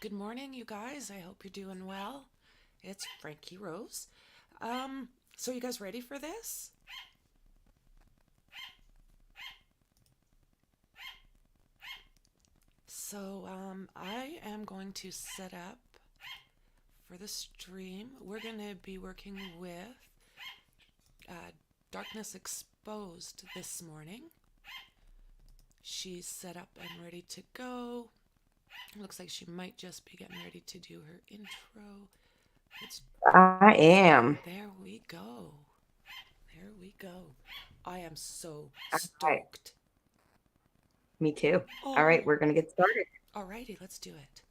Good morning, you guys. I hope you're doing well. It's Frankyrose. So you guys ready for this? I am going to set up for the stream. We're going to be working with uh, Darkness Exposed this morning. She's set up and ready to go. Looks like she might just be getting ready to do her intro. I am. There we go. There we go. I am so All right. stoked. Me too. All right, Oh, we're going to get started. alrighty, let's do it.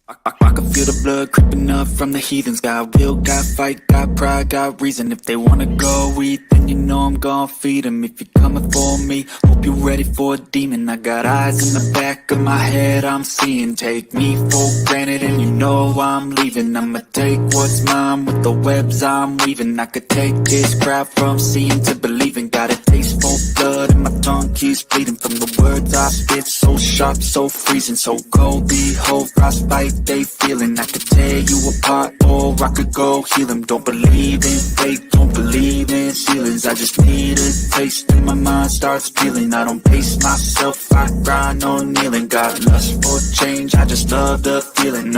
I can feel the blood creeping up from the heathens. Got will, got fight, got pride, got reason. If they wanna go eat, then you know I'm gon' feed them. If you're coming for me, hope you're ready for a demon. I got eyes in the back of my head, I'm seeing. Take me for granted and you know I'm leaving. I'ma take what's mine with the webs I'm weaving. I could take this crowd from seeing to believing. Got a taste for blood and my tongue keeps bleeding. From the words I spit, so sharp, so freezing. So cold, behold, frostbite they feeling. I could tear you apart or I could go heal them. Don't believe in fate, don't believe in ceilings. I just need a taste and my mind starts peeling. I don't pace myself, I grind on kneeling. Got lust for change, I just love the feeling.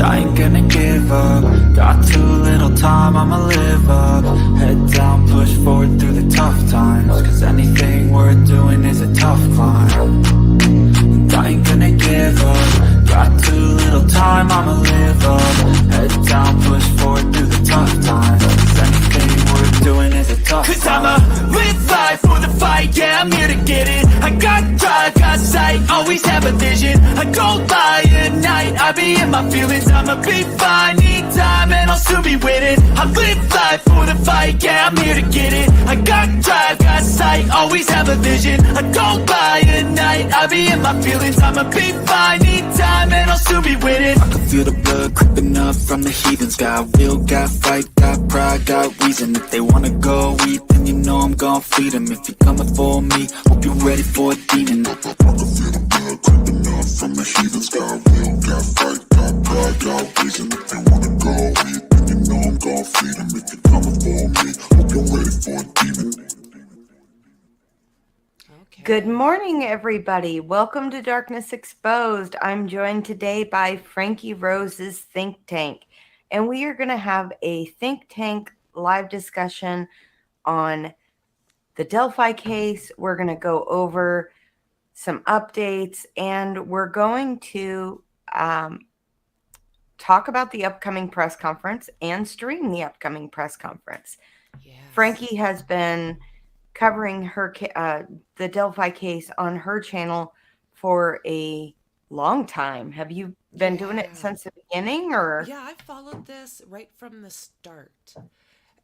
I ain't gonna give up. Got too little time, I'ma live up. Head down, push forward through the tough times. Cause anything worth doing is a tough climb. I ain't gonna give up. Got too little time, I'ma live up. Head down, push forward through the tough times. Cause anything worth doing is a tough Cause climb. I'ma live life for the fight, yeah, I'm here to get it. I got drive, got sight, always have a vision. I don't lie at night, I be in my feelings. I'ma be fine, need time, and I'll soon be winning. I live life for the fight, yeah, I'm here to get it. I got drive, got sight, always have a vision. I don't lie at night, I be in my feelings. I'ma be fine, need time, and I'll soon be winning. I can feel the blood creeping up from the heathens. Got will, got fight, got pride, got reason. If they wanna go eat, then you know I'm gon' feed them. If you're coming for me, hope you're ready for a demon. I can feel the blood creeping up from the heathens. Got will, got fight, got pride, got reason. If they wanna go eat, then you know I'm gon' feed them. If you're coming for me, hope you're ready for a demon. Good Okay. morning, everybody. Welcome to Darkness Exposed. I'm joined today by Frankyrose's Think Tank, and we are going to have a Think Tank live discussion on the Delphi case. We're going to go over some updates, and we're going to talk about the upcoming press conference and stream the upcoming press conference. Yes. Franky has been covering the Delphi case on her channel for a long time. Have you been doing it Yeah. since the beginning, or? Yeah, I followed this right from the start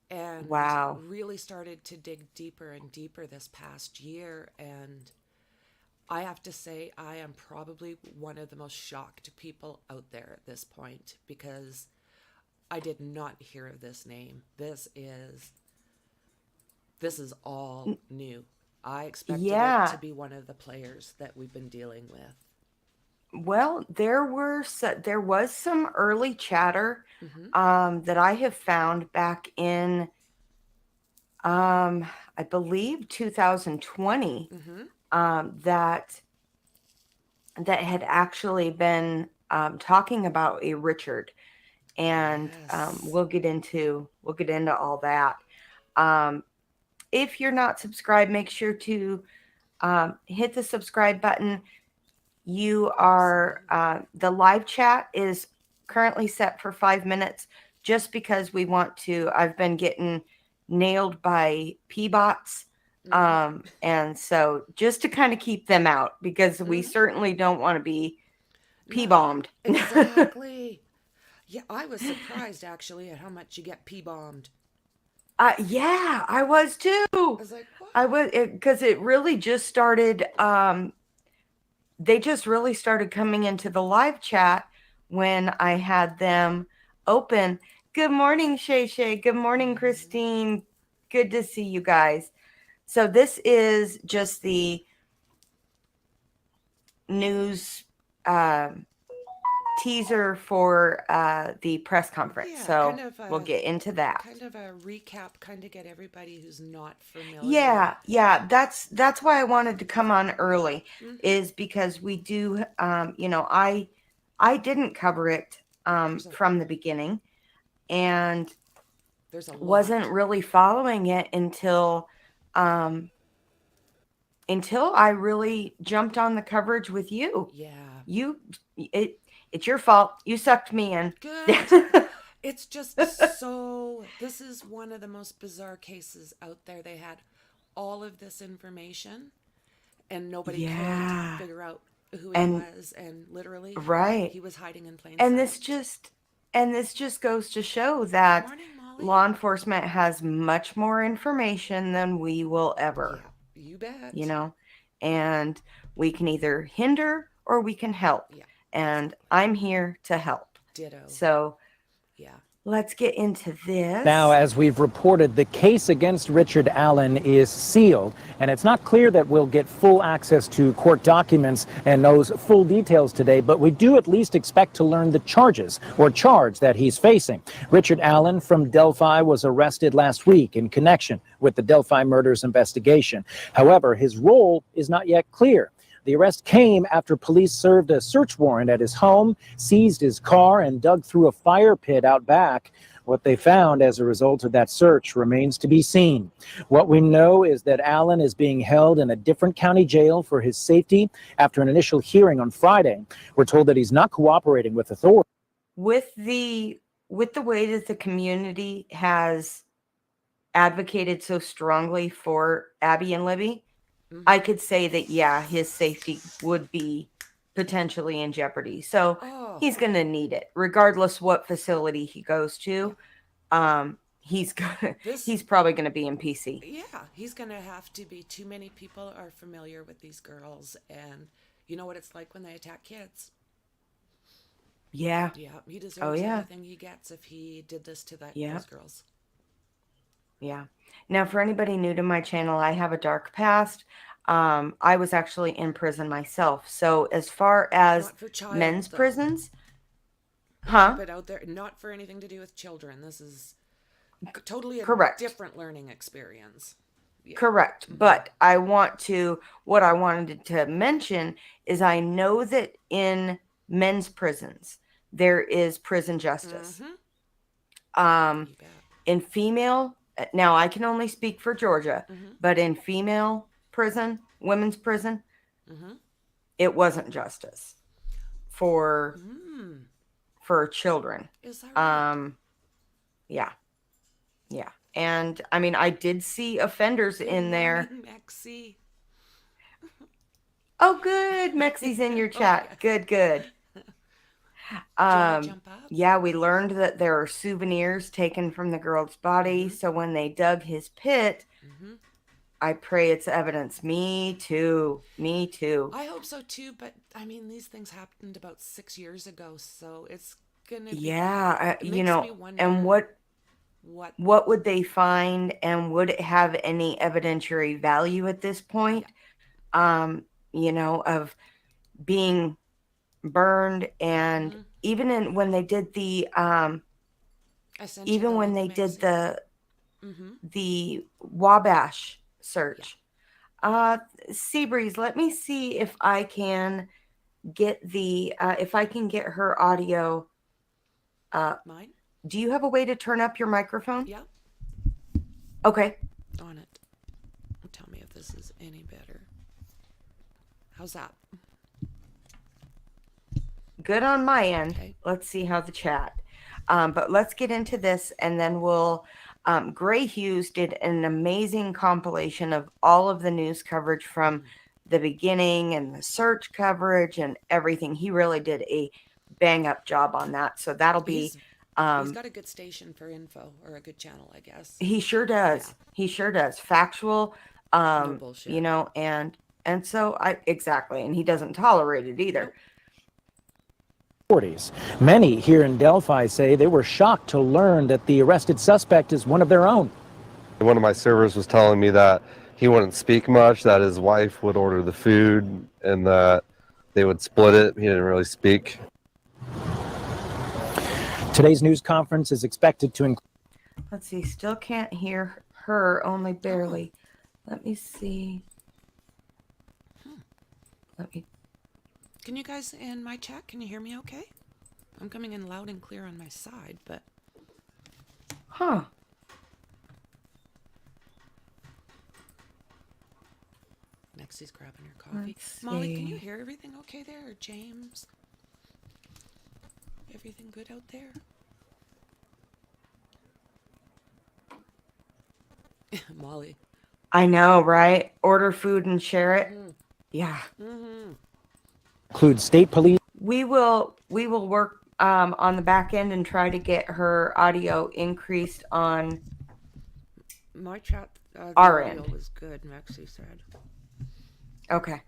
and Wow. really started to dig deeper and deeper this past year. And I have to say, I am probably one of the most shocked people out there at this point because I did not hear of this name. This is all new. I expected it to Yeah. be one of the players that we've been dealing with. Well, there was some early chatter Mm-hmm. that I have found back in I believe 2020 Mm-hmm. that had actually been talking about a Richard, and Yes. we'll get into all that. Um, if you're not subscribed, make sure to hit the subscribe button. You are Absolutely. the live chat is currently set for 5 minutes, just because we want to. I've been getting nailed by P bots. Mm-hmm. And so just to kind of keep them out, because we Mm-hmm. certainly don't want to be P No, bombed. exactly. Yeah, I was surprised actually at how much you get P bombed. Yeah, I was I too. was like, what? I was, because it really just started. They just really started coming into the live chat when I had them open. Good morning, Shay Shay. Good morning, Mm-hmm. Christine. Good to see you guys. So this is just the news teaser for the press conference. Yeah, so kind of we'll get into that. Kind of a recap, kind of get everybody who's not familiar. Yeah. That's why I wanted to come on early, is because we do, I didn't cover it from the beginning, and There's a lot. wasn't really following it until I really jumped on the coverage with you. Yeah. It's your fault. You sucked me in. Good. It's just so. This is one of the most bizarre cases out there. They had all of this information, and nobody could figure out who he was, and literally, right, he was hiding in plain and sight. this just goes to show that Morning, Molly. law enforcement has much more information than we will ever. Yeah, you bet. And we can either hinder or we can help. Yeah. And I'm here to help. Ditto. So yeah. Let's get into this. Now, as we've reported, the case against Richard Allen is sealed, and it's not clear that we'll get full access to court documents and those full details today, but we do at least expect to learn the charges or charge that he's facing. Richard Allen from Delphi was arrested last week in connection with the Delphi murders investigation. However, his role is not yet clear. The arrest came after police served a search warrant at his home, seized his car, and dug through a fire pit out back. What they found as a result of that search remains to be seen. What we know is that Allen is being held in a different county jail for his safety after an initial hearing on Friday. We're told that he's not cooperating with authorities. With the way that the community has advocated so strongly for Abby and Libby, I could say that, yeah, his safety would be potentially in jeopardy. So he's going to need it, regardless what facility he goes to. He's probably going to be in PC. Yeah, he's going to have to be. Too many people are familiar with these girls, and you know what it's like when they attack kids. Yeah. Yeah, he deserves everything he gets if he did this to those girls. Yeah. Now, for anybody new to my channel, I have a dark past. I was actually in prison myself. So as far as men's prisons, But out there, not for anything to do with children. This is totally a different learning experience. Yeah. Correct. But what I wanted to mention is I know that in men's prisons, there is prison justice. In female, now I can only speak for Georgia, but in female prison, women's prison, it wasn't justice for children. Is that right? Yeah. And I mean, I did see offenders in there. Mexi. Oh, good. Mexi's in your chat. Good. Jump up? Yeah, we learned that there are souvenirs taken from the girl's body. So when they dug his pit, I pray it's evidence. Me too. I hope so too, but I mean, these things happened about 6 years ago, so it's gonna be. Yeah, me wonder and what would they find, and would it have any evidentiary value at this point? Of being burned, and even when they did the the Wabash search. Seabreeze, let me see if I can get her audio. Mine? Do you have a way to turn up your microphone? Yeah. Okay. On it. Tell me if this is any better. How's that? Good on my end. Okay. Let's see how the chat. But let's get into this, and then we'll. Gray Hughes did an amazing compilation of all of the news coverage from the beginning and the search coverage and everything. He really did a bang up job on that. So that'll be. He's got a good station for info, or a good channel, I guess. He sure does. Yeah. He sure does. Factual. No bullshit. And so exactly. And he doesn't tolerate it either. Nope. Many here in Delphi say they were shocked to learn that the arrested suspect is one of their own. One of my servers was telling me that he wouldn't speak much, that his wife would order the food, and that they would split it. He didn't really speak. Today's news conference is expected to include. Let's see. Still can't hear her, only barely. Let me see. Let me. Can you guys in my chat, can you hear me okay? I'm coming in loud and clear on my side, but... Huh. Nexie's grabbing her coffee. Let's Molly, can you see. hear everything okay there? Or James? Everything good out there? Molly. I know, right? Order food and share it. Yeah. Include state police. We will work on the back end and try to get her audio increased on My chat, the Our audio end. was good, Nexie said. Okay.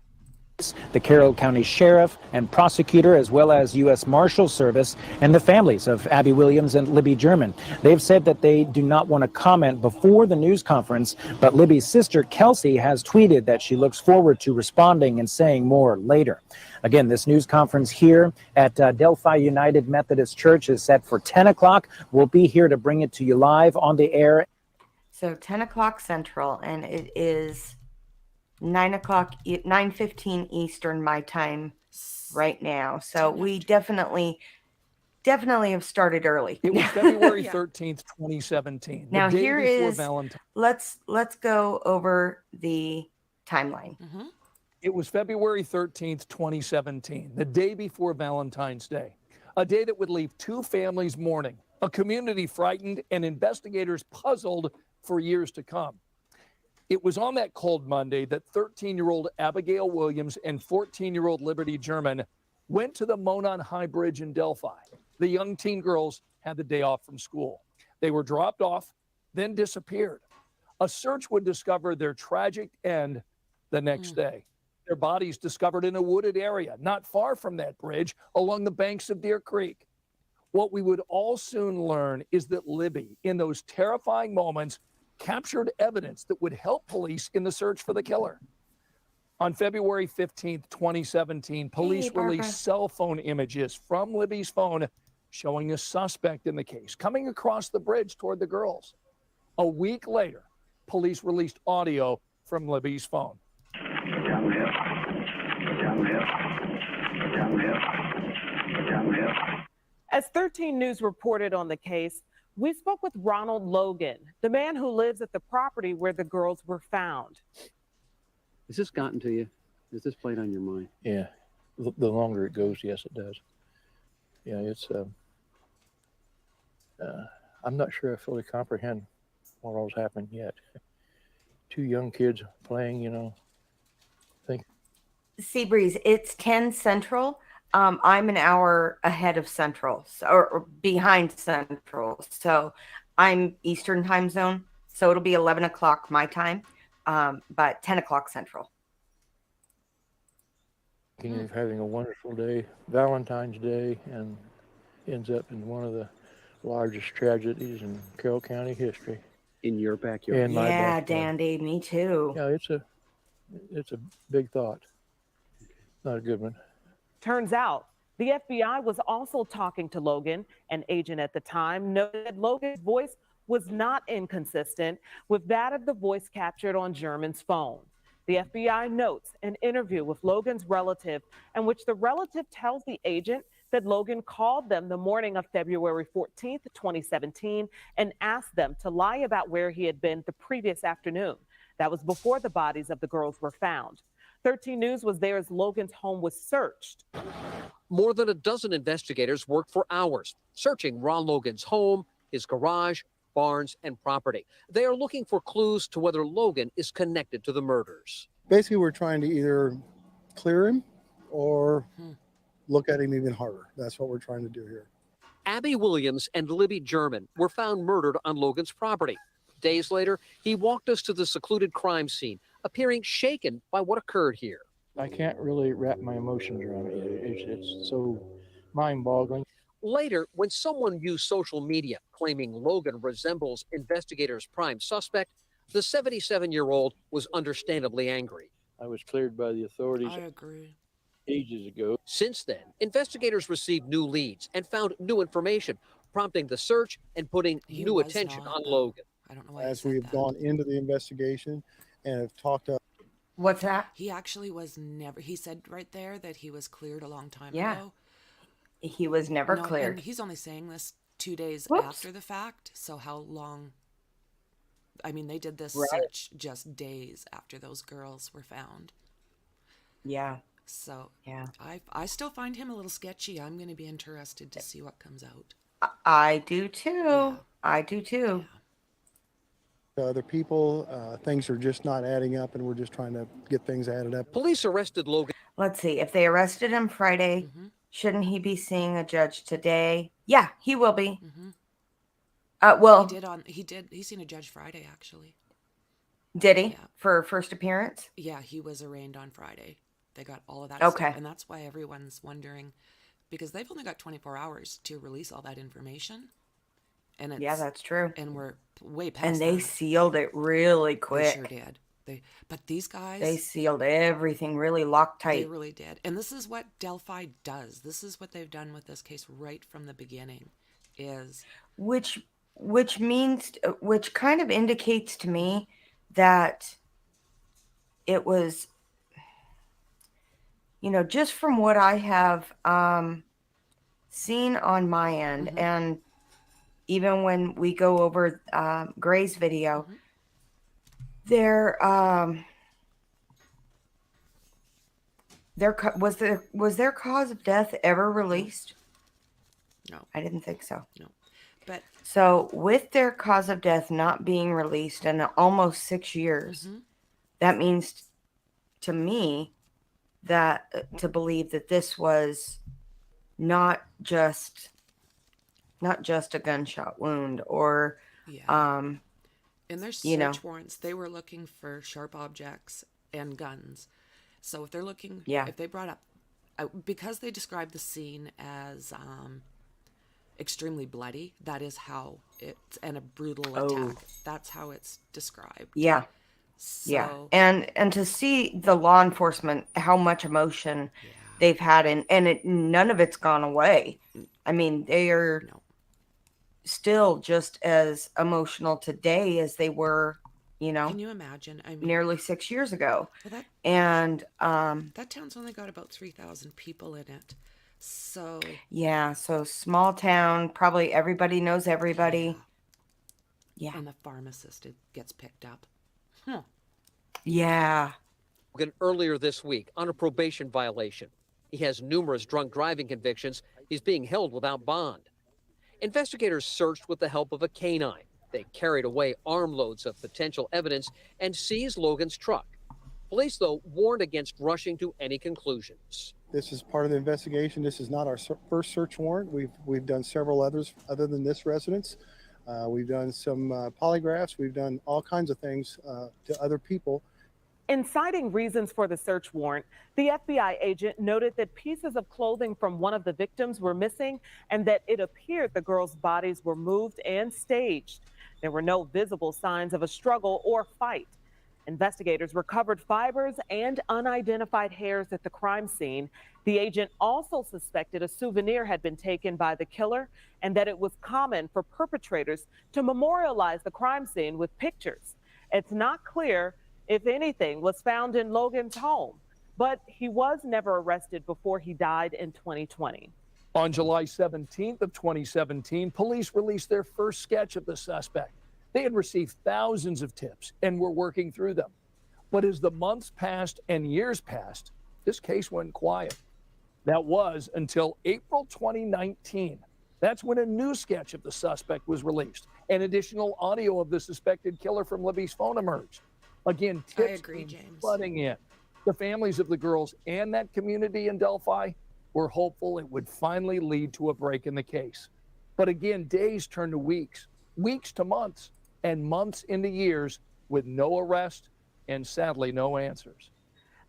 The Carroll County Sheriff and prosecutor, as well as U.S. Marshal Service, and the families of Abby Williams and Libby German. They've said that they do not want to comment before the news conference, but Libby's sister, Kelsey, has tweeted that she looks forward to responding and saying more later. Again, this news conference here at Delphi United Methodist Church is set for 10 o'clock. We'll be here to bring it to you live on the air. So 10 o'clock Central, and it is 9:15 Eastern my time right now. So we definitely have started early. It was February 13th, 2017. Now the day here before is Valentine's. let's go over the timeline. It was February 13th, 2017, the day before Valentine's Day, a day that would leave two families mourning, a community frightened, and investigators puzzled for years to come. It was on that cold Monday that 13-year-old Abigail Williams and 14-year-old Liberty German went to the Monon High Bridge in Delphi. The young teen girls had the day off from school. They were dropped off, then disappeared. A search would discover their tragic end the next day. Their bodies discovered in a wooded area not far from that bridge along the banks of Deer Creek. What we would all soon learn is that Libby, in those terrifying moments, captured evidence that would help police in the search for the killer. On February 15th, 2017, police released cell phone images from Libby's phone showing a suspect in the case coming across the bridge toward the girls. A week later, police released audio from Libby's phone. As 13 News reported on the case, we spoke with Ronald Logan, the man who lives at the property where the girls were found. Has this gotten to you? Has this played on your mind? Yeah, the longer it goes, yes, it does. Yeah, it's. I'm not sure I fully comprehend what all's happened yet. Two young kids playing, you know. Seabreeze, it's 10 Central. I'm an hour ahead of Central, or behind Central. So I'm Eastern time zone. So it'll be 11 o'clock my time, but 10 o'clock Central. You're having a wonderful day, Valentine's Day, and ends up in one of the largest tragedies in Carroll County history. In your backyard? In my Yeah, backyard. Dandy, me too. Yeah, it's a big thought. Not a good one. Turns out the FBI was also talking to Logan. An agent at the time noted Logan's voice was not inconsistent with that of the voice captured on German's phone. The FBI notes an interview with Logan's relative in which the relative tells the agent that Logan called them the morning of February 14th, 2017, and asked them to lie about where he had been the previous afternoon. That was before the bodies of the girls were found. 13 News was there as Logan's home was searched. More than a dozen investigators worked for hours, searching Ron Logan's home, his garage, barns, and property. They are looking for clues to whether Logan is connected to the murders. Basically, we're trying to either clear him or look at him even harder. That's what we're trying to do here. Abby Williams and Libby German were found murdered on Logan's property. Days later, he walked us to the secluded crime scene, appearing shaken by what occurred here. I can't really wrap my emotions around it yet. It's so mind-boggling. Later, when someone used social media claiming Logan resembles investigators' prime suspect, The 77-year-old was understandably angry. I was cleared by the authorities I agree. ages ago. Since then, investigators received new leads and found new information, prompting the search and putting He new was attention not, on though. Logan. I don't know why As he said we've that. gone into the investigation and have talked to. What's that? He actually was never. He said right there that he was cleared a long time Yeah. ago. He was never No, cleared. and he's only saying this 2 days Whoops. after the fact. So how long? I mean, they did this Right. search just days after those girls were found. Yeah. So Yeah. I still find him a little sketchy. I'm going to be interested to see what comes out. I do too. Yeah. I do too. Other people, things are just not adding up, and we're just trying to get things added up. Police arrested Logan. Let's see. If they arrested him Friday, Mm-hmm. shouldn't he be seeing a judge today? Yeah, he will be. Mm-hmm. Well, He's seen a judge Friday, actually. did he? Yeah. For first appearance? Yeah, he was arraigned on Friday. They got all of that Okay. stuff. And that's why everyone's wondering, because they've only got 24 hours to release all that information. And it's, Yeah, that's true. And we're way past And they that. sealed it really quick. They sure did. But these guys, They sealed everything really locked they tight. really did. And this is what Delphi does. This is what they've done with this case right from the beginning. Which kind of indicates to me that it was, just from what I have seen on my end, Mm-hmm. and even when we go over Gray's video, Mm-hmm. was their cause of death ever released? No. I didn't think so. No. But So with their cause of death not being released in almost 6 years, Mhm. that means to me that to believe that this was not just a gunshot wound or yeah. In their you know. search warrants, they were looking for sharp objects and guns. So if they're looking, Yeah. if they brought up, because they described the scene as extremely bloody, that is how it's, and a brutal attack. That's how it's described. Yeah. So, Yeah. And to see the law enforcement, how much emotion they've had, and none of it's gone away. I mean, they are No. still just as emotional today as they were, Can you imagine? I mean, nearly 6 years ago. well, And that town's only got about 3,000 people in it. So yeah, so small town, probably everybody knows everybody. Yeah. And the pharmacist gets picked up. Yeah. Logan earlier this week on a probation violation. He has numerous drunk driving convictions. He's being held without bond. Investigators searched with the help of a canine. They carried away armloads of potential evidence and seized Logan's truck. Police, though, warned against rushing to any conclusions. This is part of the investigation. This is not our first search warrant. We've done several others other than this residence. We've done some polygraphs. We've done all kinds of things to other people. In citing reasons for the search warrant, the FBI agent noted that pieces of clothing from one of the victims were missing and that it appeared the girls' bodies were moved and staged. There were no visible signs of a struggle or fight. Investigators recovered fibers and unidentified hairs at the crime scene. The agent also suspected a souvenir had been taken by the killer and that it was common for perpetrators to memorialize the crime scene with pictures. It's not clear if anything was found in Logan's home, but he was never arrested before he died in 2020. On July 17th of 2017, police released their first sketch of the suspect. They had received thousands of tips and were working through them. But as the months passed and years passed, this case went quiet. That was until April 2019. That's when a new sketch of the suspect was released. And additional audio of the suspected killer from Libby's phone emerged. Again, tips agree, James. flooding in. The families of the girls and that community in Delphi were hopeful it would finally lead to a break in the case. But again, days turned to weeks, weeks to months, and months into years with no arrest and sadly no answers.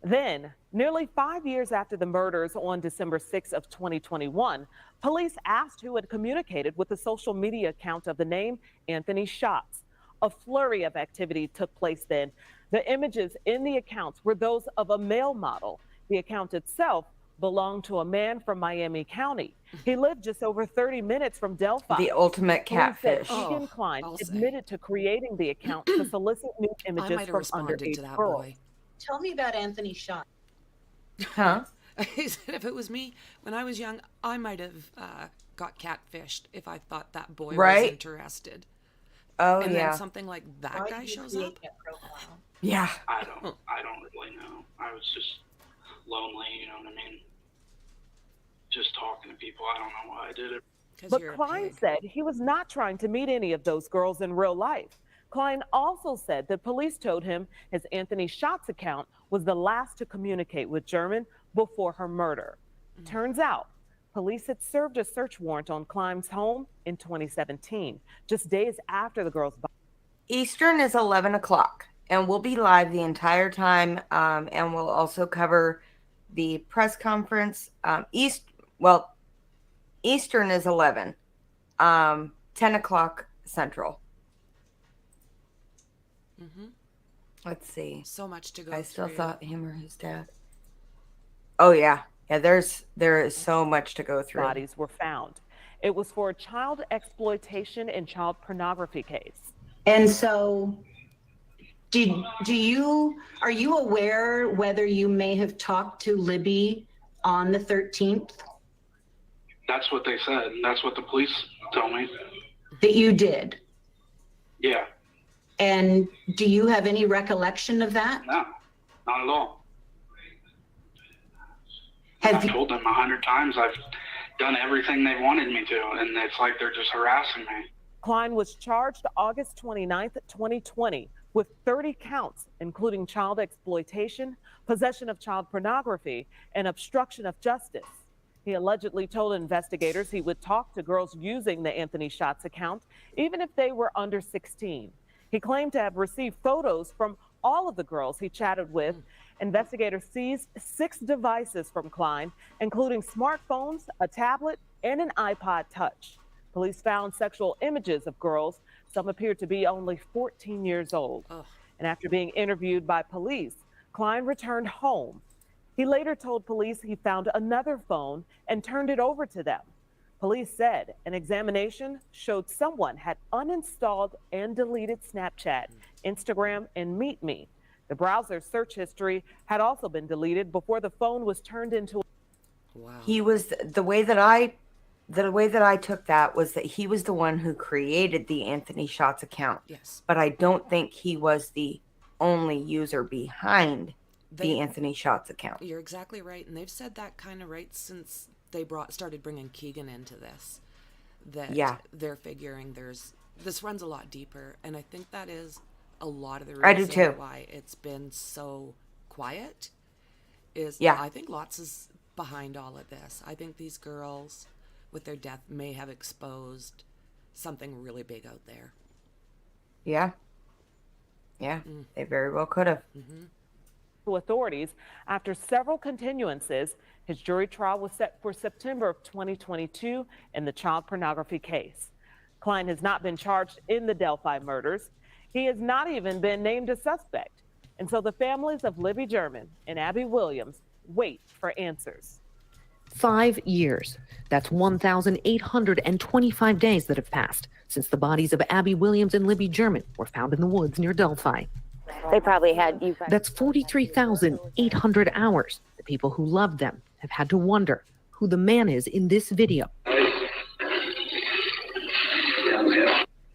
Then, nearly 5 years after the murders on December 6th of 2021, police asked who had communicated with the social media account of the name Anthony Schatz. A flurry of activity took place then. The images in the accounts were those of a male model. The account itself belonged to a man from Miami County. He lived just over 30 minutes from Delphi. The ultimate Police said catfish. Keegan Klein I'll say. admitted to creating the account to solicit nude I images might have from responded underage to that girls. boy. Tell me about Anthony Schott. Huh? He said if it was me when I was young, I might have got catfished if I thought that boy was interested. Oh, and yeah. then something like that Why guy did you shows create up. that profile? Yeah. I don't really know. I was just lonely, you know what I mean? Just talking to people. I don't know why I did it. But Klein said he was not trying to meet any of those girls in real life. Klein also said that police told him his Anthony Schott's account was the last to communicate with German before her murder. Turns out, police had served a search warrant on Klein's home in 2017, just days after the girl's body. Eastern is 11 o'clock, and we'll be live the entire time, and we'll also cover the press conference. Eastern is 11, 10 o'clock Central. Let's see. So much to go I still through. thought him or his dad. Oh, yeah. Yeah, there is so much to go through. Bodies were found. It was for a child exploitation and child pornography case. And so, are you aware whether you may have talked to Libby on the 13th? That's what they said. That's what the police told me. That you did? Yeah. And do you have any recollection of that? No, not at all. I've told them 100 times I've done everything they wanted me to, and it's like they're just harassing me. Klein was charged August 29th, 2020 with 30 counts, including child exploitation, possession of child pornography, and obstruction of justice. He allegedly told investigators he would talk to girls using the Anthony Schott's account, even if they were under 16. He claimed to have received photos from all of the girls he chatted with. Investigators seized 6 devices from Klein, including smartphones, a tablet, and an iPod Touch. Police found sexual images of girls. Some appeared to be only 14 years old. And after being interviewed by police, Klein returned home. He later told police he found another phone and turned it over to them. Police said an examination showed someone had uninstalled and deleted Snapchat, Instagram, and Meet Me. The browser search history had also been deleted before the phone was turned into. Wow. He was the way that I took that was that he was the one who created the Anthony Schott's account. Yes. But I don't think he was the only user behind the Anthony Schott's account. You're exactly right, and they've said that kind of right since they started bringing Keegan into this. That they're figuring this runs a lot deeper, and I think that is a lot of the reason why it's been so quiet. I think lots is behind all of this. I think these girls with their death may have exposed something really big out there. Yeah, they very well could have. Authorities after several continuances. His jury trial was set for September of 2022 in the child pornography case. Klein has not been charged in the Delphi murders. He has not even been named a suspect. And so the families of Libby German and Abby Williams wait for answers. 5 years. That's 1,825 days that have passed since the bodies of Abby Williams and Libby German were found in the woods near Delphi. They probably had you. That's 43,800 hours. The people who loved them have had to wonder who the man is in this video.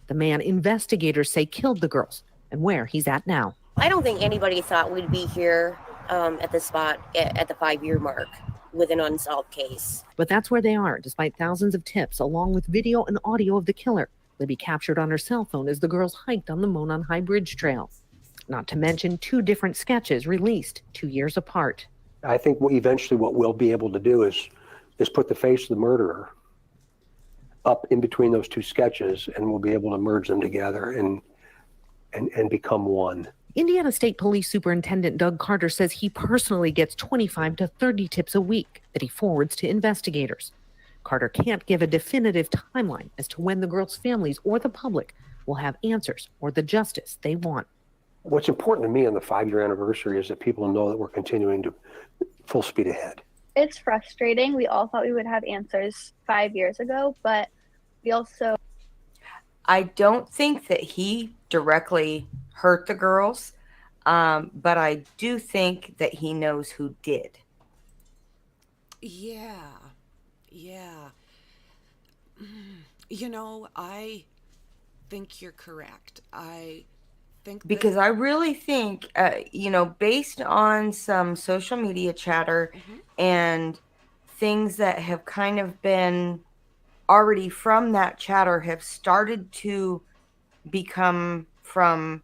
The man investigators say killed the girls and where he's at now. I don't think anybody thought we'd be here at the spot at the 5-year mark with an unsolved case. But that's where they are, despite thousands of tips, along with video and audio of the killer. Libby captured on her cell phone as the girls hiked on the Monon High Bridge Trail. Not to mention 2 different sketches released 2 years apart. I think eventually what we'll be able to do is put the face of the murderer up in between those 2 sketches, and we'll be able to merge them together and become one. Indiana State Police Superintendent Doug Carter says he personally gets 25 to 30 tips a week that he forwards to investigators. Carter can't give a definitive timeline as to when the girls' families or the public will have answers or the justice they want. What's important to me on the 5-year anniversary is that people know that we're continuing to full speed ahead. It's frustrating. We all thought we would have answers 5 years ago, but we also... I don't think that he directly hurt the girls, but I do think that he knows who did. Yeah. You know, I think you're correct. I think Because I really think, based on some social media chatter and things that have kind of been already from that chatter have started to become from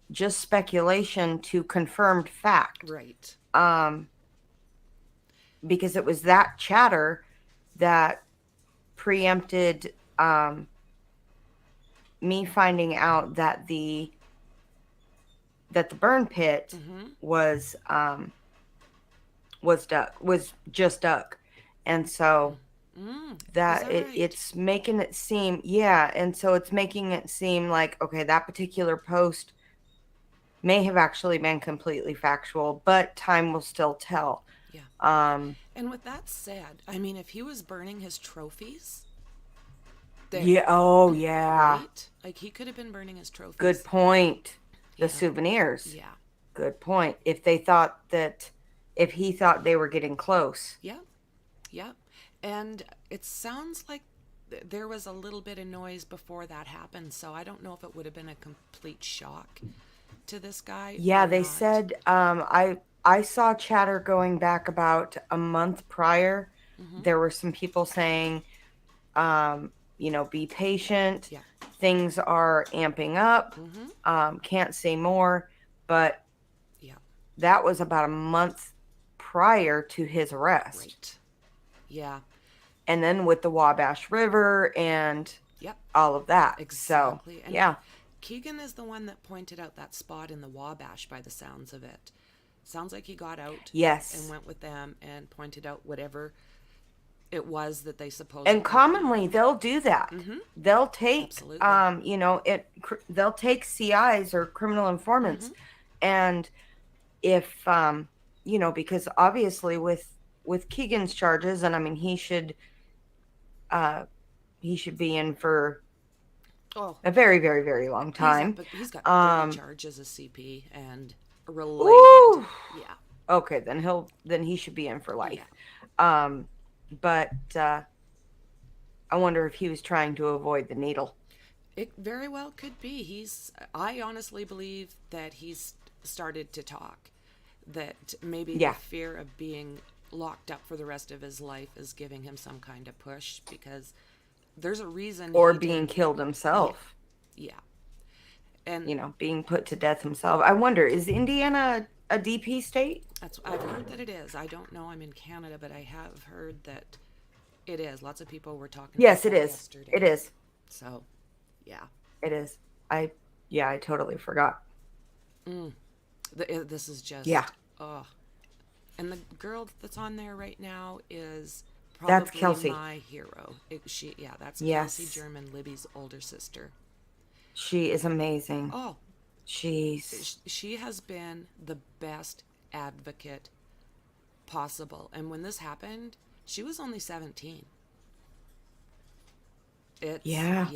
just speculation to confirmed fact. Right. Because it was that chatter that preempted me finding out that the burn pit was just duck, and so that it's making it seem and so it's making it seem like, okay, that particular post may have actually been completely factual, but time will still tell. And with that said, I mean, if he was burning his trophies, right? Like, he could have been burning his trophies. Good point. The souvenirs. Yeah. Good point. If he thought they were getting close. Yeah. And it sounds like there was a little bit of noise before that happened, so I don't know if it would have been a complete shock to this guy. Yeah, they said, I saw chatter going back about a month prior. There were some people saying, be patient. Yeah. Things are amping up. Can't say more, but that was about a month prior to his arrest. Right. Yeah. And then with the Wabash River and all of that. Exactly. So, and Keegan is the one that pointed out that spot in the Wabash by the sounds of it. Sounds like he got out and went with them and pointed out whatever it was that they supposed. And commonly they'll do that. They'll take they'll take CIs or criminal informants, and if because obviously with Keegan's charges, and I mean he should be in for a very, very, very long time. He's got 30 charges as CP and related. Yeah. Okay, then he should be in for life. But I wonder if he was trying to avoid the needle. It very well could be. I honestly believe that he's started to talk. That maybe the fear of being locked up for the rest of his life is giving him some kind of push, because there's a reason. Or being killed himself. Yeah. And being put to death himself. I wonder, is Indiana a DP state? I've heard that it is. I don't know. I'm in Canada, but I have heard that it is. Lots of people were talking. Yes, about it is. Yesterday. It is. So, yeah. It is. I totally forgot. This is just. Yeah. Oh. And the girl that's on there right now is probably that's Kelsey. My hero. That's Kelsey German, Libby's older sister. She is amazing. Oh. She has been the best advocate possible. And when this happened, she was only 17. Yeah.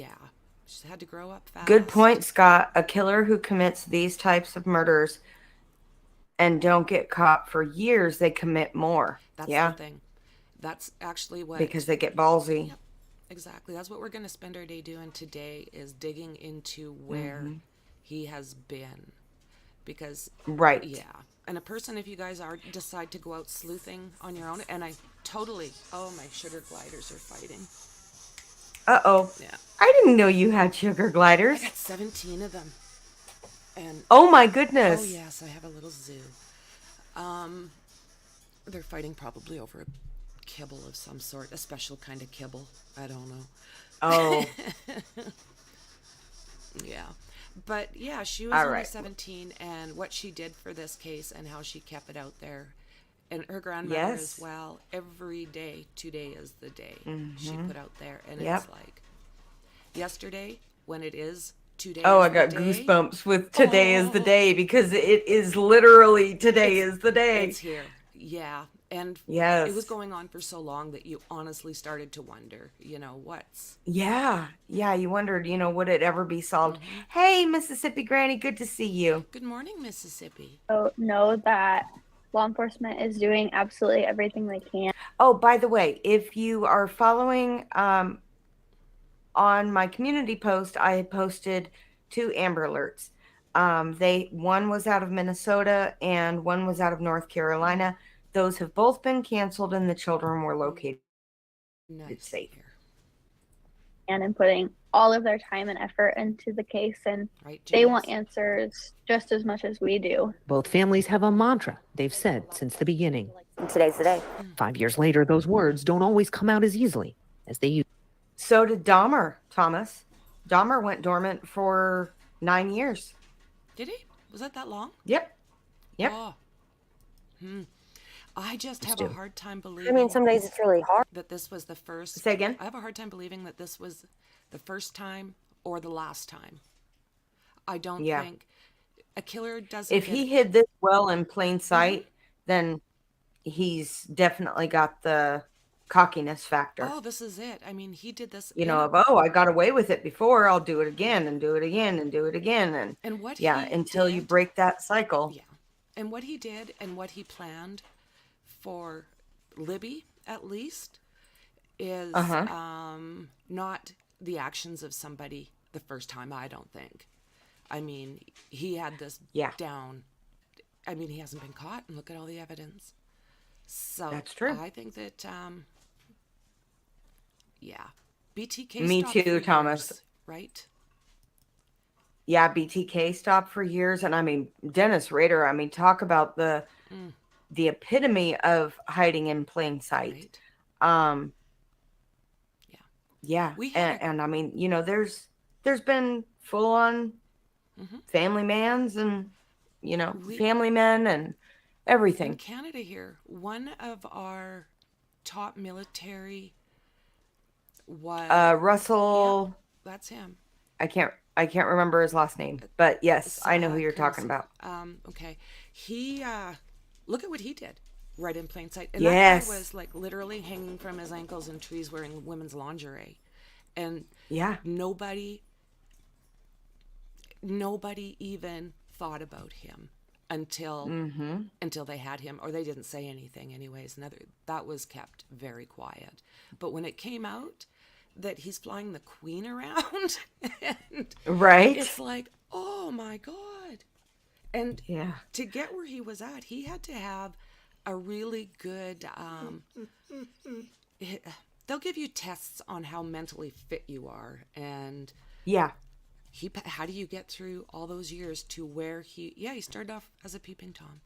She had to grow up fast. Good point, Scott. A killer who commits these types of murders and don't get caught for years, they commit more. That's the thing. That's actually what... Because they get ballsy. Yep, exactly. That's what we're going to spend our day doing today, is digging into where he has been. Because... Right. Yeah. And a person, if you guys decide to go out sleuthing on your own, and I totally... Oh, my sugar gliders are fighting. Uh-oh. Yeah. I didn't know you had sugar gliders. I got 17 of them. And oh my goodness. Oh yes, I have a little zoo. They're fighting probably over a kibble of some sort, a special kind of kibble. I don't know. Oh. Yeah. But yeah, she was only 17, and what she did for this case and how she kept it out there. And her grandmother as well. Every day, today is the day she put out there. And it's like, yesterday, when it is today. Oh, is I the got day. goosebumps with today is the Oh. day because it is literally today is the day. It's here. Yeah. And Yes. it was going on for so long that you honestly started to wonder, what's. Yeah. Yeah. You wondered, would it ever be solved? Hey, Mississippi Granny, good to see you. Good morning, Mississippi. So know that law enforcement is doing absolutely everything they can. Oh, by the way, if you are following on my community post, I had posted 2 Amber Alerts. One was out of Minnesota and one was out of North Carolina. Those have both been canceled and the children were located safe. And putting all of their time and effort into the case, and they want answers just as much as we do. Both families have a mantra they've said since the beginning. Today's the day. 5 years later, those words don't always come out as easily as they used. So did Dahmer, Thomas. Dahmer went dormant for 9 years. Did he? Was that long? Yep. Yep. Oh. I just have a hard time believing. I mean, some days it's really hard. That this was the first. Say again? I have a hard time believing that this was the first time or the last time. I don't think a killer doesn't. If he hid this well in plain sight, then he's definitely got the cockiness factor. Oh, this is it. I mean, he did this. I got away with it before. I'll do it again and do it again and do it again. And what until you break that cycle. Yeah. And what he did and what he planned for Libby, at least, is not the actions of somebody the first time, I don't think. I mean, he had this down. I mean, he hasn't been caught, and look at all the evidence. So that's true. I think that, BTK. Me too, Thomas. Years, right? Yeah, BTK stopped for years, and I mean, Dennis Rader. I mean, talk about the epitome of hiding in plain sight. Right. Yeah. And I mean, there's been full on family mans and family men and everything. In Canada here, one of our top military was Russell. Yeah, that's him. I can't remember his last name, but yes, I know who you're talking about. Okay. He look at what he did right in plain sight. And yes. That guy was like literally hanging from his ankles in trees wearing women's lingerie. And nobody even thought about him until they had him, or they didn't say anything anyways. That was kept very quiet. But when it came out that he's flying the Queen around, and it's like, oh my God. And to get where he was at, he had to have a really good, they'll give you tests on how mentally fit you are. And how do you get through all those years to where he started off as a peeping Tom.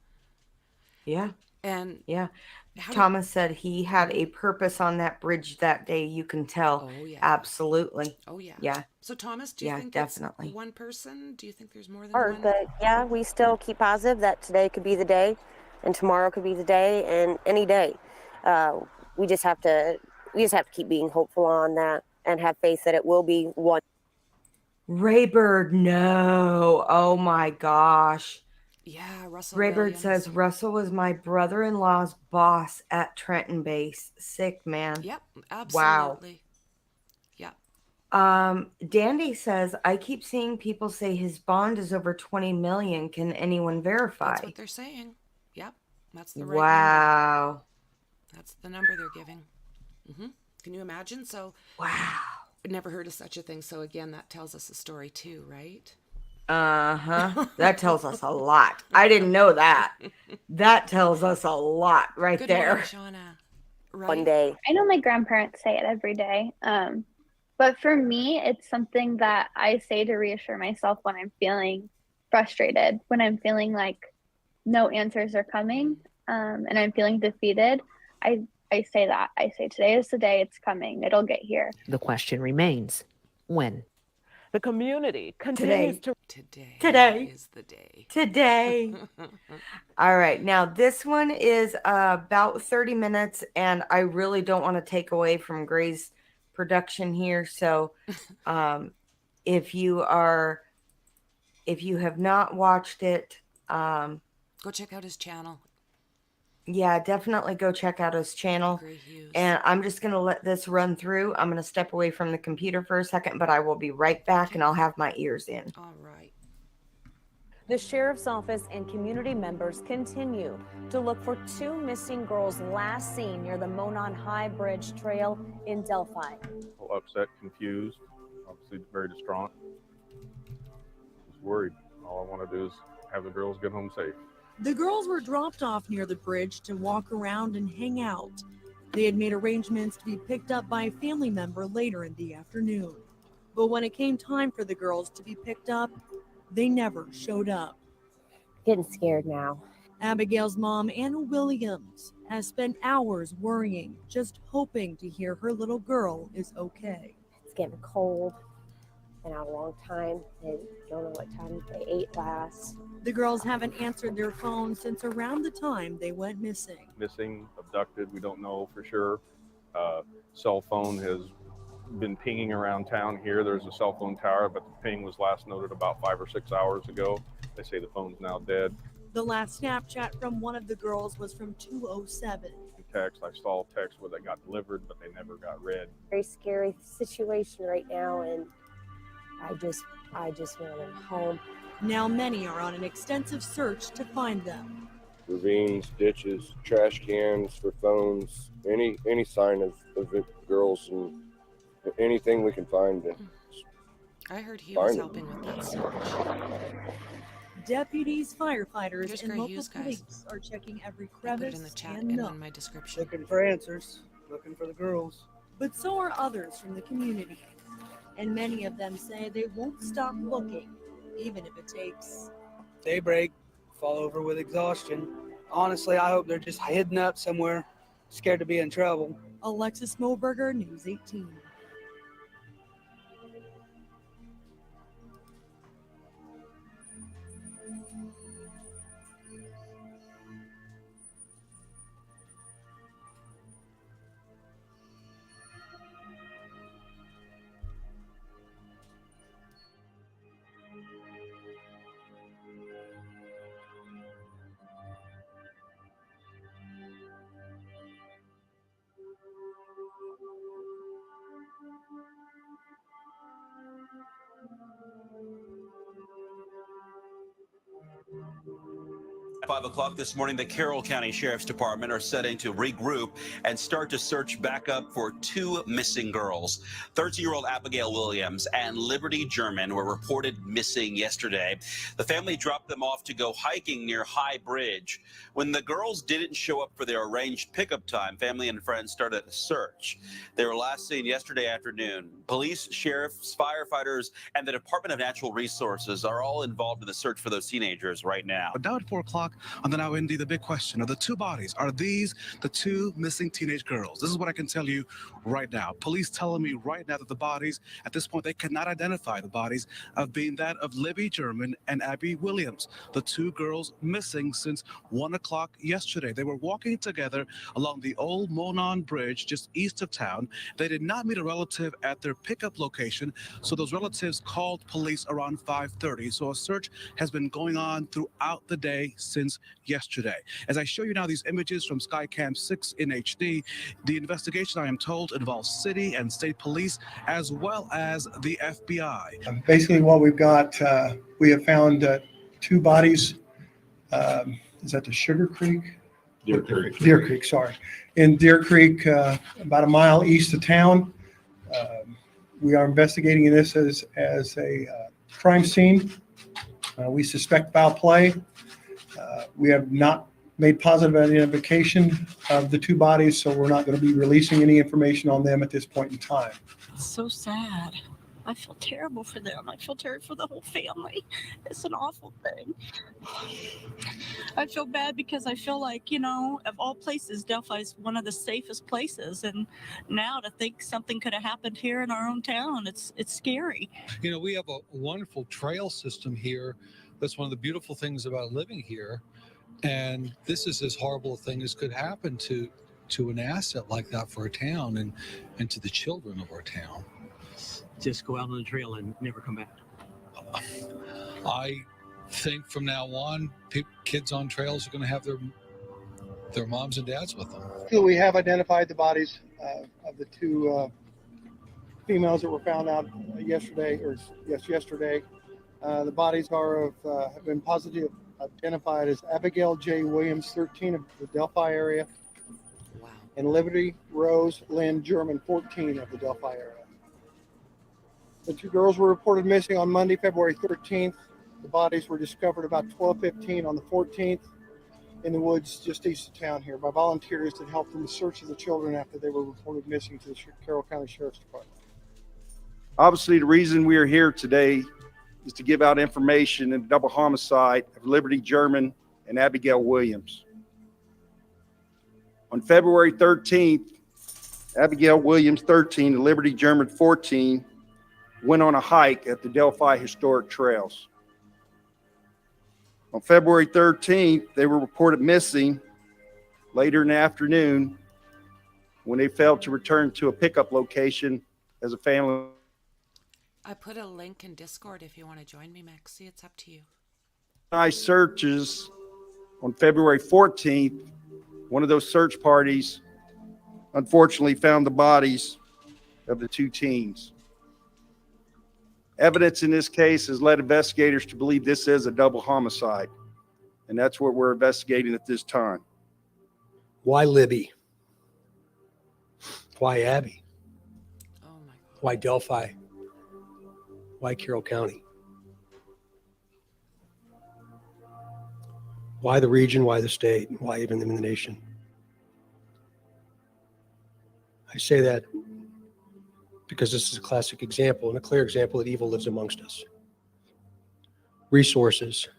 Yeah. And Thomas said he had a purpose on that bridge that day. You can tell. Oh, yeah. Absolutely. Oh, yeah. Yeah. So, Thomas, do you think definitely. it's one person? Do you think there's more than Hard, one? but yeah, we still keep positive that today could be the day, and tomorrow could be the day, and any day. We just have to keep being hopeful on that and have faith that it will be one. Raybird, no. Oh my gosh. Yeah, Russell Raybird Williams. says Russell was my brother-in-law's boss at Trenton Base. Sick, man. Yep, absolutely. Wow. Dandy says, I keep seeing people say his bond is over 20 million. Can anyone verify? That's what they're saying. Yep, that's the right number. That's the number they're giving. Can you imagine? So, wow. Never heard of such a thing. So again, that tells us a story too, right? That tells us a lot. I didn't know that. That tells us a lot right Good there. morning, Shauna. Right? One day. I know my grandparents say it every day. But for me, it's something that I say to reassure myself when I'm feeling frustrated, when I'm feeling like no answers are coming, and I'm feeling defeated. I say that. I say, today is the day, it's coming. It'll get here. The question remains, when? The community continues to... Today is the day. Today. All right. Now, this one is about 30 minutes, and I really don't want to take away from Gray's production here. So if you have not watched it, Go check out his channel. yeah, definitely go check out his channel. Hughes. And I'm just going to let this run through. I'm going to step away from the computer for a second, but I will be right back and I'll have my ears in. All right. The sheriff's office and community members continue to look for 2 missing girls last seen near the Monon High Bridge Trail in Delphi. Upset, confused, obviously very distraught. Just worried. All I want to do is have the girls get home safe. The girls were dropped off near the bridge to walk around and hang out. They had made arrangements to be picked up by a family member later in the afternoon. But when it came time for the girls to be picked up, they never showed up. Getting scared now. Abigail's mom, Anna Williams, has spent hours worrying, just hoping to hear her little girl is okay. It's getting cold. Been out a long time. They don't know what time they ate last. The girls haven't answered their phones since around the time they went missing. Missing, abducted, we don't know for sure. Cell phone has been pinging around town here. There's a cell phone tower, but the ping was last noted about 5 or 6 hours ago. They say the phone's now dead. The last Snapchat from one of the girls was from 2:07. Text, I saw a text where they got delivered, but they never got read. Very scary situation right now, and I just want them home. Now many are on an extensive search to find them. Ravines, ditches, trash cans for phones, any sign of it, girls, and anything we can find. I heard he was helping with that search. Deputies, firefighters, Here's and Gray local Hughes, guys. police are checking every I put it crevice in the chat and and nook. in my description. Looking for answers, looking for the girls. But so are others from the community. And many of them say they won't stop looking, even if it takes Daybreak, fall over with exhaustion. Honestly, I hope they're just hidden up somewhere, scared to be in trouble. Alexis Moberger, News 18. At 5 o'clock this morning, the Carroll County Sheriff's Department are setting to regroup and start to search back up for 2 missing girls. 13-year-old Abigail Williams and Liberty German were reported missing yesterday. The family dropped them off to go hiking near High Bridge. When the girls didn't show up for their arranged pickup time, family and friends started a search. They were last seen yesterday afternoon. Police, sheriffs, firefighters, and the Department of Natural Resources are all involved in the search for those teenagers right now. But now at 4 o'clock on the Now Indy, the big question: are the 2 bodies, are these the 2 missing teenage girls? This is what I can tell you right now. Police telling me right now that the bodies, at this point, they cannot identify the bodies of being that of Libby German and Abby Williams, the 2 girls missing since 1 o'clock yesterday. They were walking together along the old Monon Bridge just east of town. They did not meet a relative at their pickup location, so those relatives called police around 5:30. So a search has been going on throughout the day since yesterday. As I show you now these images from Skycam 6 in HD, the investigation, I am told, involves city and state police as well as the FBI. Basically what we've got, we have found 2 bodies. Is that the Sugar Creek? Deer Creek. Deer Creek, sorry. In Deer Creek, about a mile east of town. We are investigating this as a crime scene. We suspect foul play. We have not made positive identification of the 2 bodies, so we're not going to be releasing any information on them at this point in time. It's so sad. I feel terrible for them. I feel terrible for the whole family. It's an awful thing. I feel bad because I feel like, you know, of all places, Delphi is one of the safest places. And now to think something could have happened here in our own town, it's scary. You know, we have a wonderful trail system here. That's one of the beautiful things about living here. And this is as horrible a thing as could happen to an asset like that for a town and to the children of our town. just go out on the trail and never come back? I think from now on, kids on trails are going to have their moms and dads with them. So we have identified the bodies of the two females that were found out yesterday. The bodies have been positively identified as Abigail J. Williams, 13, of the Delphi area, and Liberty Rose Lynn German, 14, of the Delphi area. The two girls were reported missing on Monday, February 13th. The bodies were discovered about 12:15 on the 14th in the woods just east of town here by volunteers that helped in the search of the children after they were reported missing to the Carroll County Sheriff's Department. Obviously, the reason we are here today is to give out information in the double homicide of Liberty German and Abigail Williams. On February 13th, Abigail Williams, 13, and Liberty German, 14, went on a hike at the Delphi Historic Trails. On February 13th, they were reported missing later in the afternoon when they failed to return to a pickup location as a family. I put a link in Discord if you want to join me, Maxie. It's up to you. Searches on February 14th, one of those search parties unfortunately found the bodies of the two teens. Evidence in this case has led investigators to believe this is a double homicide, and that's what we're investigating at this time. Why Libby? Why Abby? Why Delphi? Why Carroll County? Why the region? Why the state? Why even in the nation? I say that because this is a classic example and a clear example that evil lives amongst us. Resources.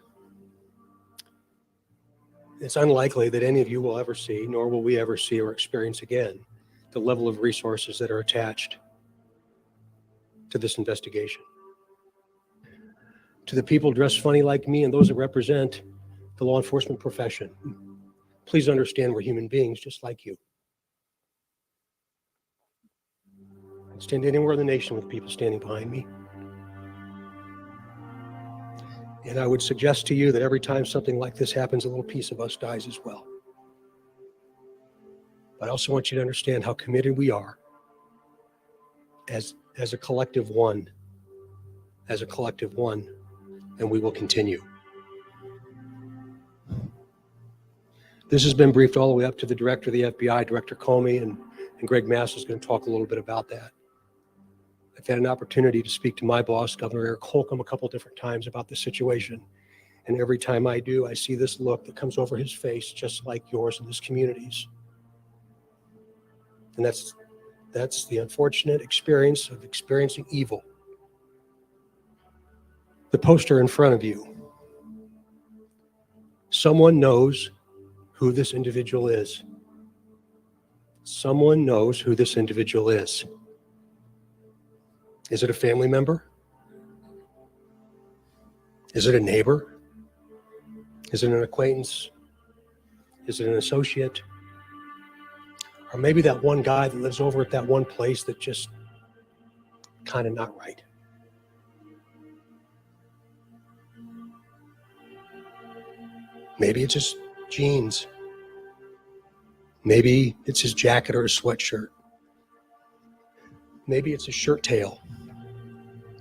It's unlikely that any of you will ever see, nor will we ever see or experience again, the level of resources that are attached to this investigation. To the people dressed funny like me and those that represent the law enforcement profession, please understand we're human beings just like you. I stand anywhere in the nation with people standing behind me. And I would suggest to you that every time something like this happens, a little piece of us dies as well. But I also want you to understand how committed we are as a collective one, and we will continue. This has been briefed all the way up to the director of the FBI, Director Comey, and Greg Mass is going to talk a little bit about that. I've had an opportunity to speak to my boss, Governor Eric Holcomb, a couple different times about the situation. And every time I do, I see this look that comes over his face, just like yours in this community's. And that's the unfortunate experience of experiencing evil. The poster in front of you. Someone knows who this individual is. Someone knows who this individual is. Is it a family member? Is it a neighbor? Is it an acquaintance? Is it an associate? Or maybe that one guy that lives over at that one place that just kind of not right. Maybe it's his jeans. Maybe it's his jacket or his sweatshirt. Maybe it's his shirt tail.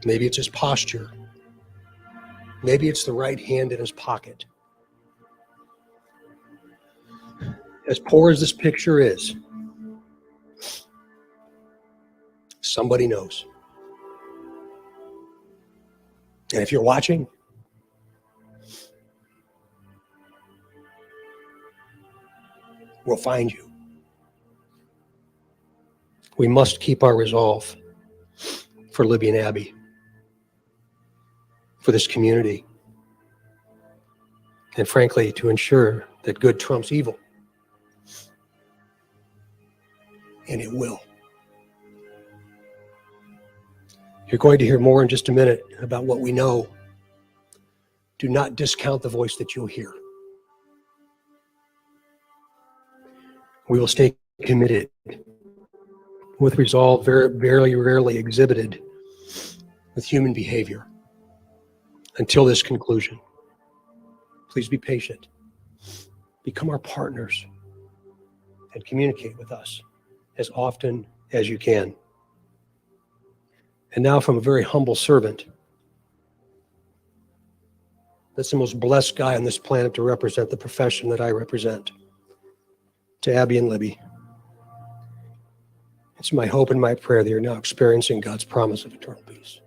Maybe it's his posture. Maybe it's the right hand in his pocket. As poor as this picture is, somebody knows. And if you're watching, we'll find you. We must keep our resolve for Libby and Abby, for this community, and frankly, to ensure that good trumps evil. And it will. You're going to hear more in just a minute about what we know. Do not discount the voice that you'll hear. We will stay committed with resolve very rarely exhibited with human behavior until this conclusion. Please be patient. Become our partners and communicate with us as often as you can. And now, from a very humble servant, that's the most blessed guy on this planet to represent the profession that I represent, to Abby and Libby. It's my hope and my prayer that you're now experiencing God's promise of eternal peace.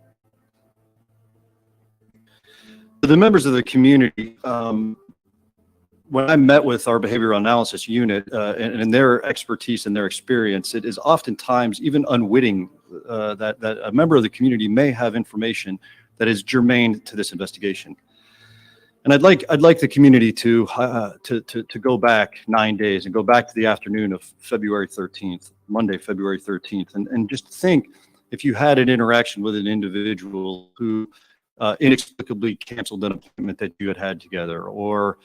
The members of the community, when I met with our behavioral analysis unit and their expertise and their experience, it is oftentimes even unwitting that a member of the community may have information that is germane to this investigation. And I'd like the community to go back 9 days and go back to the afternoon of February 13th, Monday, February 13th, and just think if you had an interaction with an individual who inexplicably canceled an appointment that you had together, or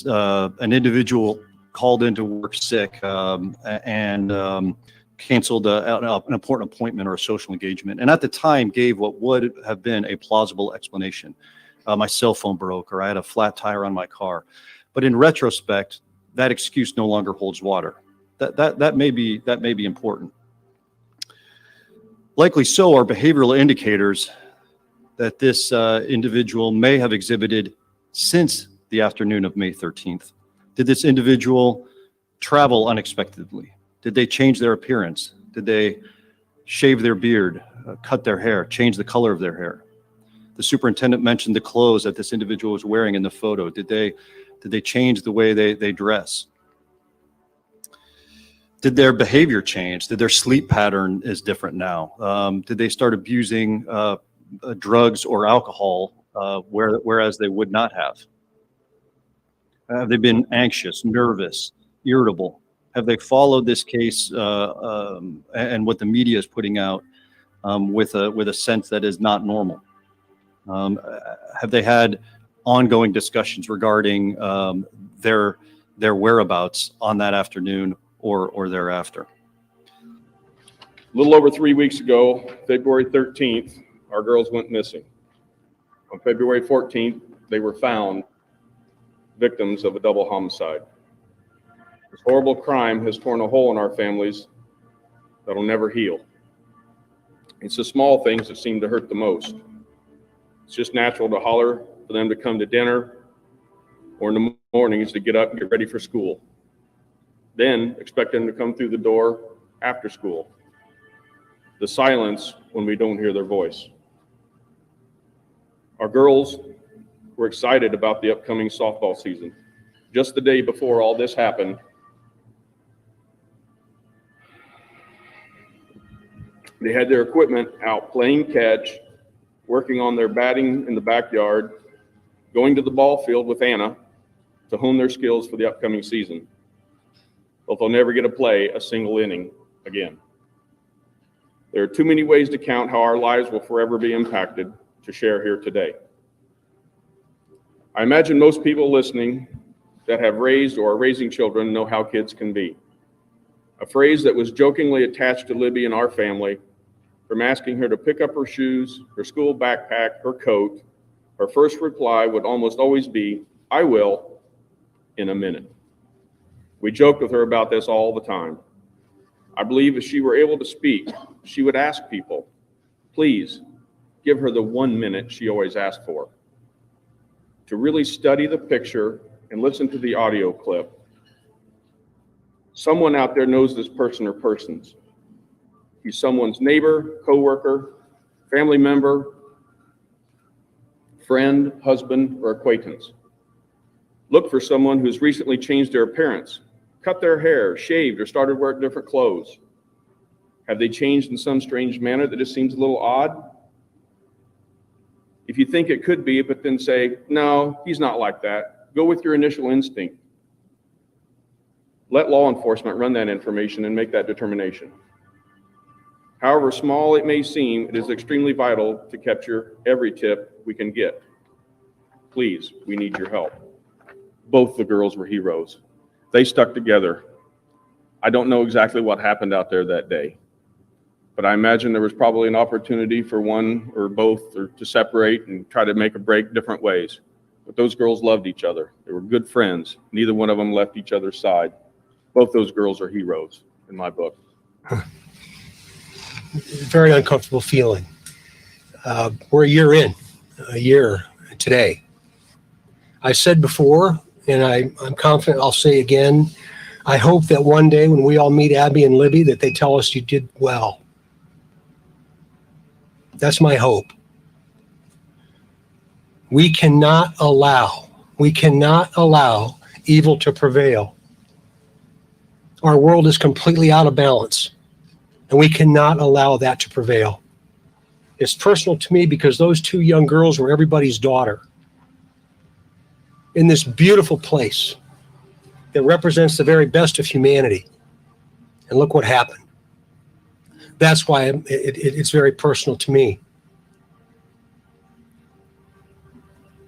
an individual called into work sick and canceled an important appointment or a social engagement, and at the time gave what would have been a plausible explanation. My cell phone broke, or I had a flat tire on my car. But in retrospect, that excuse no longer holds water. That may be important. Likely so are behavioral indicators that this individual may have exhibited since the afternoon of May 13th. Did this individual travel unexpectedly? Did they change their appearance? Did they shave their beard, cut their hair, change the color of their hair? The superintendent mentioned the clothes that this individual was wearing in the photo. Did they change the way they dress? Did their behavior change? Did their sleep pattern is different now? Did they start abusing drugs or alcohol whereas they would not have? Have they been anxious, nervous, irritable? Have they followed this case and what the media is putting out with a sense that is not normal? Have they had ongoing discussions regarding their whereabouts on that afternoon or thereafter? A little over 3 weeks ago, February 13th, our girls went missing. On February 14th, they were found victims of a double homicide. This horrible crime has torn a hole in our families that'll never heal. It's the small things that seem to hurt the most. It's just natural to holler for them to come to dinner, or in the mornings to get up and get ready for school. Then expect them to come through the door after school. The silence when we don't hear their voice. Our girls were excited about the upcoming softball season. Just the day before all this happened, they had their equipment out playing catch, working on their batting in the backyard, going to the ball field with Anna to hone their skills for the upcoming season. But they'll never get to play a single inning again. There are too many ways to count how our lives will forever be impacted to share here today. I imagine most people listening that have raised or are raising children know how kids can be. A phrase that was jokingly attached to Libby and our family, from asking her to pick up her shoes, her school backpack, her coat, her first reply would almost always be, "I will, in a minute." We joked with her about this all the time. I believe if she were able to speak, she would ask people, please give her the 1 minute she always asked for, to really study the picture and listen to the audio clip. Someone out there knows this person or persons. He's someone's neighbor, coworker, family member, friend, husband, or acquaintance. Look for someone who's recently changed their appearance, cut their hair, shaved, or started wearing different clothes. Have they changed in some strange manner that just seems a little odd? If you think it could be, but then say, no, he's not like that, go with your initial instinct. Let law enforcement run that information and make that determination. However small it may seem, it is extremely vital to capture every tip we can get. Please, we need your help. Both the girls were heroes. They stuck together. I don't know exactly what happened out there that day, But I imagine there was probably an opportunity for one or both or to separate and try to make a break different ways. But those girls loved each other. They were good friends. Neither one of them left each other's side. Both those girls are heroes in my book. Very uncomfortable feeling. We're a year today. I said before, and I'm confident I'll say again, I hope that one day when we all meet Abby and Libby that they tell us you did well. That's my hope. We cannot allow evil to prevail. Our world is completely out of balance, and we cannot allow that to prevail. It's personal to me because those two young girls were everybody's daughter in this beautiful place that represents the very best of humanity. And look what happened. That's why it's very personal to me.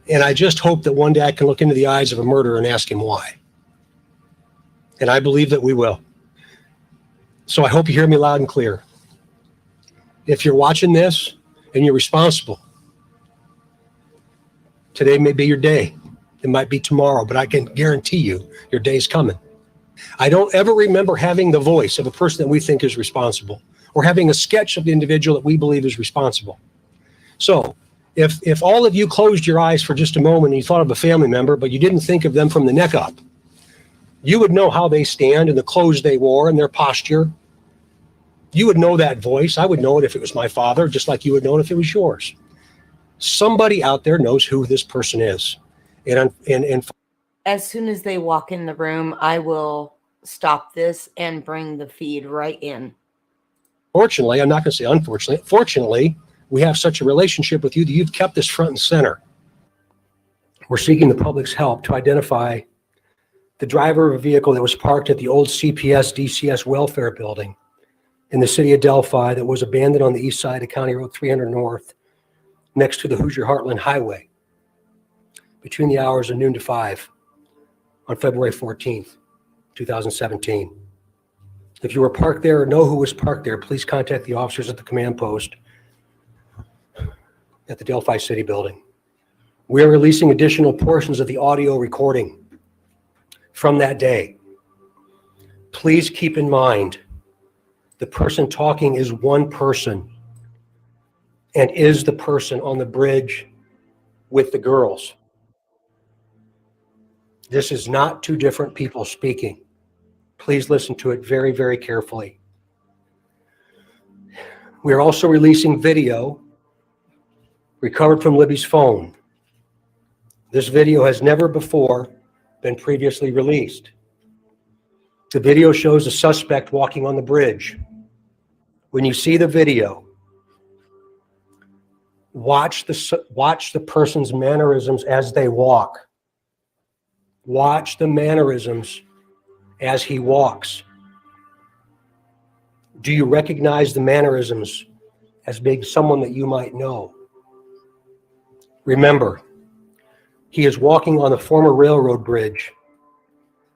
And I just hope that one day I can look into the eyes of a murderer and ask him why. And I believe that we will. So I hope you hear me loud and clear. If you're watching this and you're responsible, today may be your day. It might be tomorrow, but I can guarantee you your day's coming. I don't ever remember having the voice of a person that we think is responsible or having a sketch of the individual that we believe is responsible. So if all of you closed your eyes for just a moment and you thought of a family member, but you didn't think of them from the neck up, you would know how they stand and the clothes they wore and their posture. You would know that voice. I would know it if it was my father, just like you would know it if it was yours. Somebody out there knows who this person is. And as soon as they walk in the room, I will stop this and bring the feed right in. Fortunately, I'm not going to say unfortunately, fortunately, we have such a relationship with you that you've kept this front and center. We're seeking the public's help to identify the driver of a vehicle that was parked at the old CPS DCS welfare building in the city of Delphi that was abandoned on the east side of County Road 300 North next to the Hoosier Heartland Highway between the hours of noon to 5 on February 14th, 2017. If you were parked there or know who was parked there, please contact the officers at the command post at the Delphi City building. We are releasing additional portions of the audio recording from that day. Please keep in mind, the person talking is one person and is the person on the bridge with the girls. This is not two different people speaking. Please listen to it very, very carefully. We are also releasing video recovered from Libby's phone. This video has never before been previously released. The video shows a suspect walking on the bridge. When you see the video, watch the person's mannerisms as they walk. Watch the mannerisms as he walks. Do you recognize the mannerisms as being someone that you might know? Remember, he is walking on a former railroad bridge.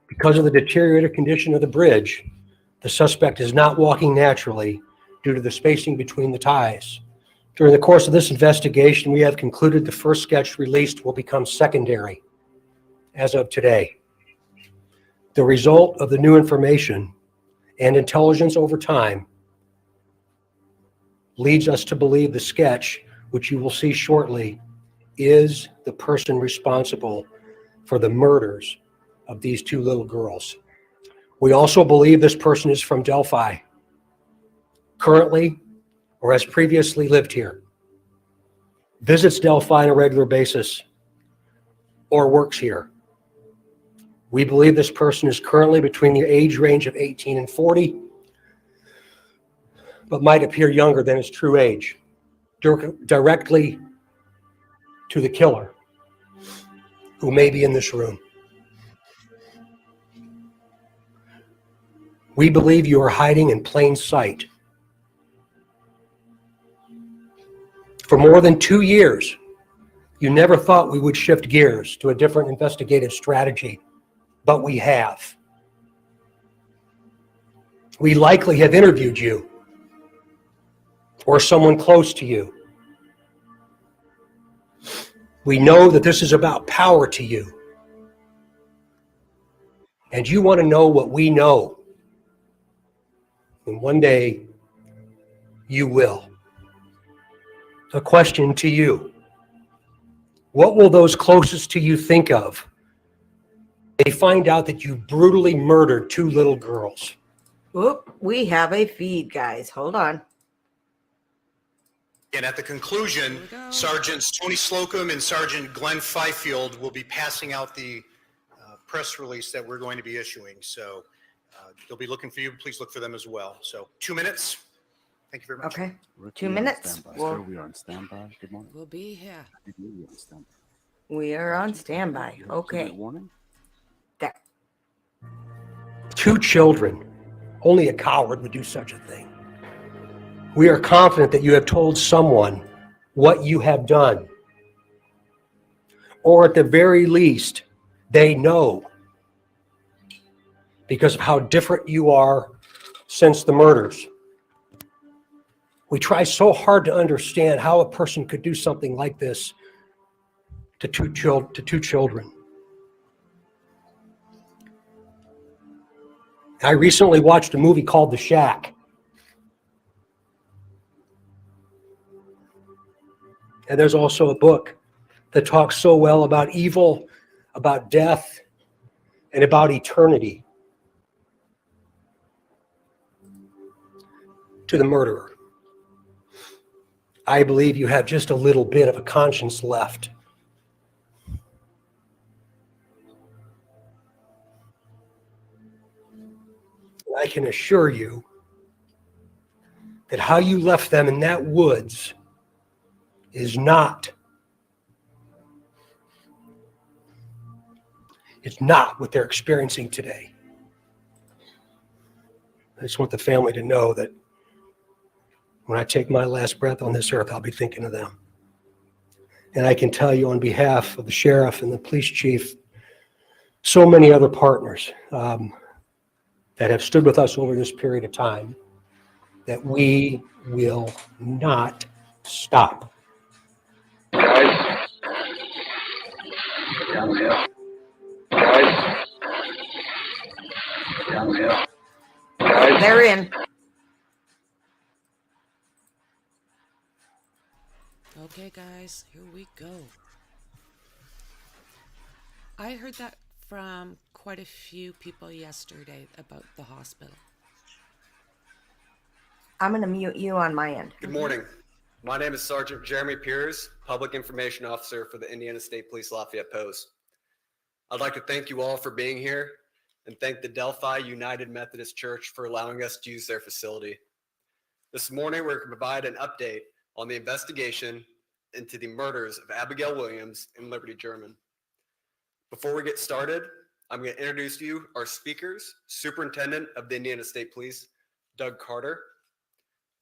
Because of the deteriorated condition of the bridge, the suspect is not walking naturally due to the spacing between the ties. During the course of this investigation, we have concluded the first sketch released will become secondary as of today. The result of the new information and intelligence over time leads us to believe the sketch, which you will see shortly, is the person responsible for the murders of these two little girls. We also believe this person is from Delphi, currently or has previously lived here, visits Delphi on a regular basis, or works here. We believe this person is currently between the age range of 18 and 40, but might appear younger than his true age, directly to the killer, who may be in this room. We believe you are hiding in plain sight. For more than 2 years, you never thought we would shift gears to a different investigative strategy, but we have. We likely have interviewed you or someone close to you. We know that this is about power to you. And you want to know what we know. And one day, you will. A question to you. What will those closest to you think of? They find out that you brutally murdered 2 little girls. Whoop, we have a feed, guys. Hold on. And at the conclusion, Sergeants Tony Slocum and Sergeant Glenn Fifield will be passing out the press release that we're going to be issuing. So they'll be looking for you. Please look for them as well. So 2 minutes. Thank you very much. Okay. 2 minutes. Sir, we are on standby. Good morning. We'll be here. We are on standby. Okay. Warning. There. 2 children. Only a coward would do such a thing. We are confident that you have told someone what you have done. Or at the very least, they know. Because of how different you are since the murders. We try so hard to understand how a person could do something like this to two children. I recently watched a movie called The Shack. And there's also a book that talks so well about evil, about death, and about eternity. To the murderer, I believe you have just a little bit of a conscience left. I can assure you that how you left them in that woods is not what they're experiencing today. I just want the family to know that when I take my last breath on this earth, I'll be thinking of them. And I can tell you on behalf of the sheriff and the police chief, so many other partners that have stood with us over this period of time, that we will not stop. They're in. Okay, guys, here we go. I heard that from quite a few people yesterday about the hospital. I'm going to mute you on my end. Good morning. My name is Sergeant Jeremy Piers, Public Information Officer for the Indiana State Police Lafayette Post. I'd like to thank you all for being here and thank the Delphi United Methodist Church for allowing us to use their facility. This morning, we're going to provide an update on the investigation into the murders of Abigail Williams and Liberty German. Before we get started, I'm going to introduce to you our speakers, Superintendent of the Indiana State Police, Doug Carter,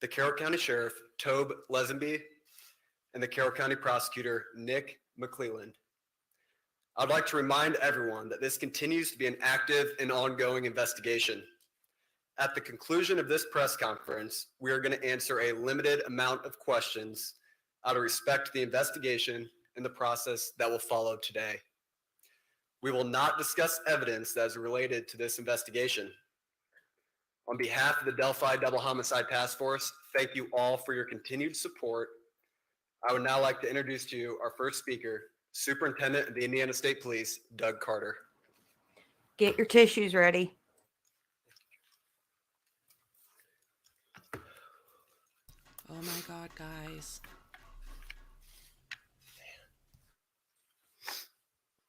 the Carroll County Sheriff, Tobe Lesenby, and the Carroll County Prosecutor, Nick McClelland. I'd like to remind everyone that this continues to be an active and ongoing investigation. At the conclusion of this press conference, we are going to answer a limited amount of questions out of respect to the investigation and the process that will follow today. We will not discuss evidence that is related to this investigation. On behalf of the Delphi Double Homicide Task Force, thank you all for your continued support. I would now like to introduce to you our first speaker, Superintendent of the Indiana State Police, Doug Carter. Get your tissues ready. Oh my God, guys.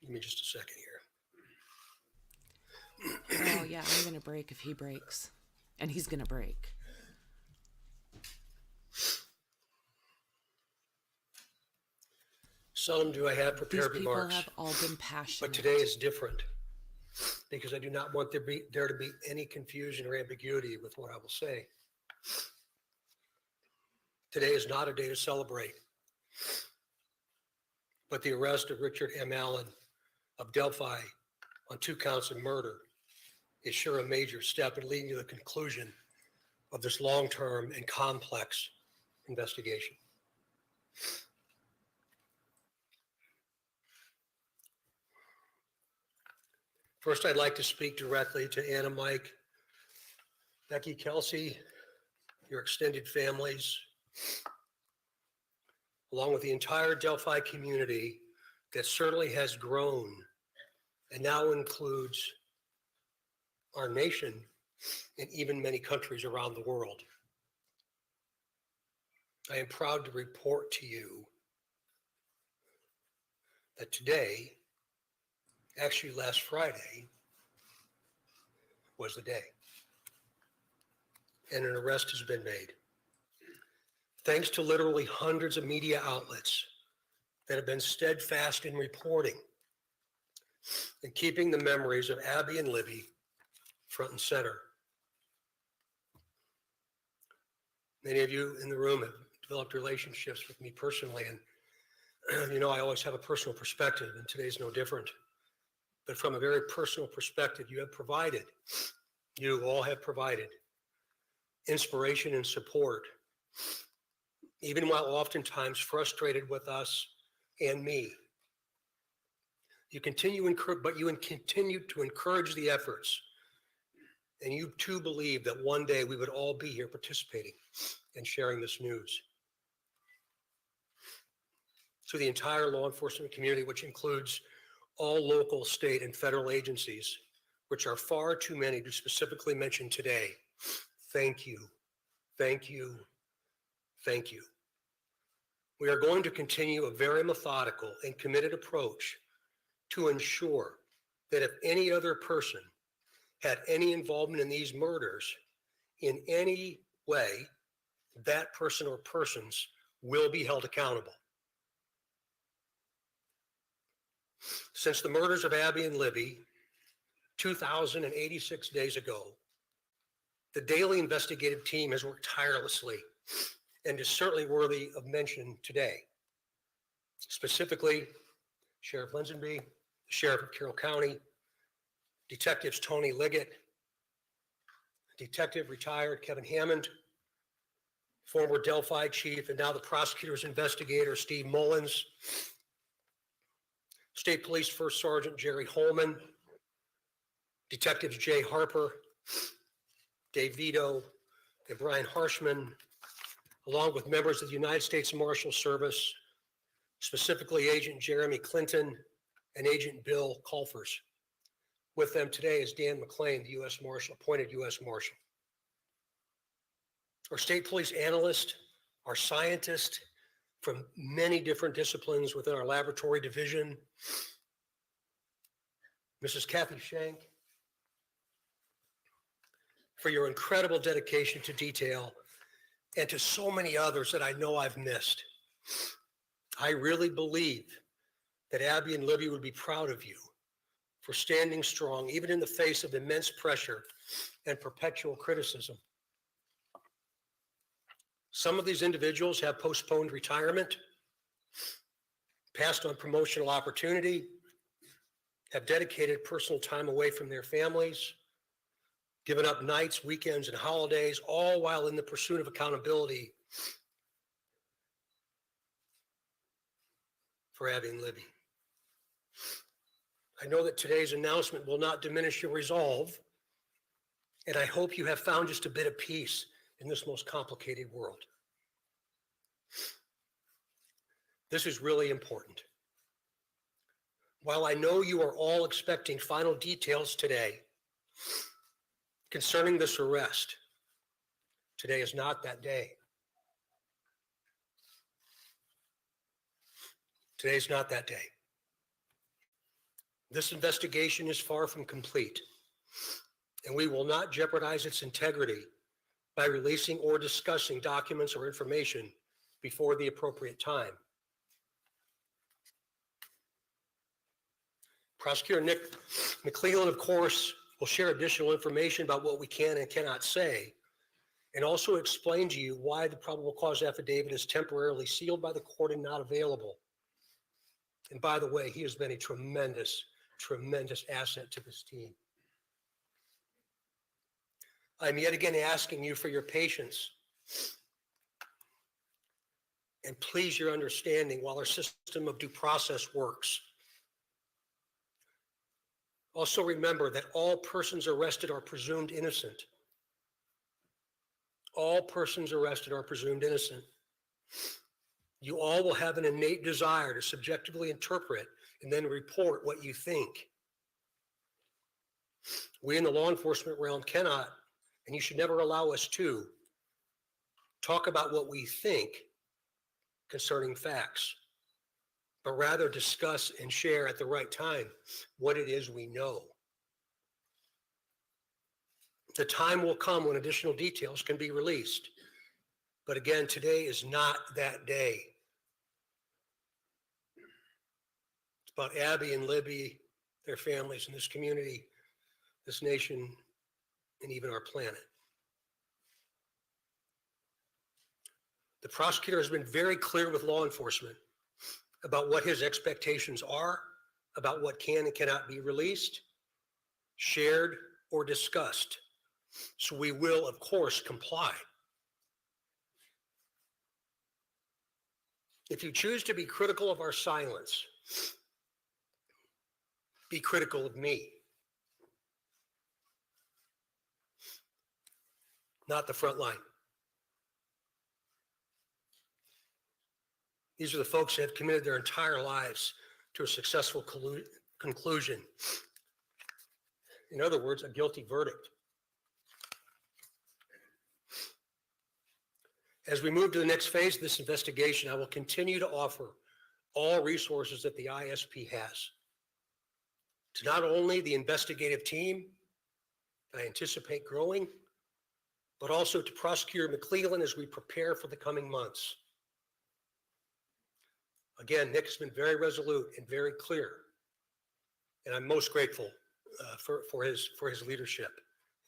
Give me just a second here. Oh yeah, I'm gonna break if he breaks. And he's gonna break. Seldom do I have prepared These people remarks, have all been passionate. but today is different because I do not want there to be any confusion or ambiguity with what I will say. Today is not a day to celebrate, but the arrest of Richard M. Allen of Delphi on 2 counts of murder is sure a major step in leading to the conclusion of this long-term and complex investigation. First, I'd like to speak directly to Anna, Mike, Becky, Kelsey, your extended families, along with the entire Delphi community that certainly has grown and now includes our nation and even many countries around the world. I am proud to report to you that today, actually last Friday, was the day. And an arrest has been made. Thanks to literally hundreds of media outlets that have been steadfast in reporting and keeping the memories of Abby and Libby front and center. Many of you in the room have developed relationships with me personally, and you know I always have a personal perspective, and today's no different. But from a very personal perspective, you all have provided inspiration and support, even while oftentimes frustrated with us and me. You continue to encourage the efforts, and you too believe that one day we would all be here participating and sharing this news. To the entire law enforcement community, which includes all local, state, and federal agencies, which are far too many to specifically mention today, thank you, thank you, thank you. We are going to continue a very methodical and committed approach to ensure that if any other person had any involvement in these murders in any way, that person or persons will be held accountable. Since the murders of Abby and Libby 2,086 days ago, the daily investigative team has worked tirelessly and is certainly worthy of mention today. Specifically, Sheriff Linsonby, the Sheriff of Carroll County, Detectives Tony Liggett, Detective retired Kevin Hammond, former Delphi Chief and now the prosecutor's investigator Steve Mullins, State Police First Sergeant Jerry Holman, Detectives Jay Harper, Dave Vito, and Brian Harshman, along with members of the United States Marshal Service, specifically Agent Jeremy Clinton and Agent Bill Colfers. With them today is Dan McClain, the U.S. Marshal, appointed U.S. Marshal. Our state police analyst, our scientist from many different disciplines within our laboratory division, Mrs. Kathy Shank, for your incredible dedication to detail, and to so many others that I know I've missed. I really believe that Abby and Libby would be proud of you for standing strong, even in the face of immense pressure and perpetual criticism. Some of these individuals have postponed retirement, passed on promotional opportunity, have dedicated personal time away from their families, given up nights, weekends, and holidays, all while in the pursuit of accountability for Abby and Libby. I know that today's announcement will not diminish your resolve, and I hope you have found just a bit of peace in this most complicated world. This is really important. While I know you are all expecting final details today concerning this arrest, today is not that day. Today's not that day. This investigation is far from complete, and we will not jeopardize its integrity by releasing or discussing documents or information before the appropriate time. Prosecutor Nick McClellan, of course, will share additional information about what we can and cannot say, and also explain to you why the probable cause affidavit is temporarily sealed by the court and not available. And by the way, he has been a tremendous asset to this team. I'm yet again asking you for your patience And please your understanding while our system of due process works. Also remember that all persons arrested are presumed innocent. All persons arrested are presumed innocent. You all will have an innate desire to subjectively interpret and then report what you think. We in the law enforcement realm cannot, and you should never allow us to, talk about what we think concerning facts, but rather discuss and share at the right time what it is we know. The time will come when additional details can be released. But again, today is not that day. It's about Abby and Libby, their families, and this community, this nation, and even our planet. The prosecutor has been very clear with law enforcement about what his expectations are, about what can and cannot be released, shared, or discussed. So we will, of course, comply. If you choose to be critical of our silence, be critical of me, not the front line. These are the folks that have committed their entire lives to a successful conclusion. In other words, a guilty verdict. As we move to the next phase of this investigation, I will continue to offer all resources that the ISP has to not only the investigative team I anticipate growing, but also to Prosecutor McClellan as we prepare for the coming months. Again, Nick has been very resolute and very clear, and I'm most grateful for his leadership.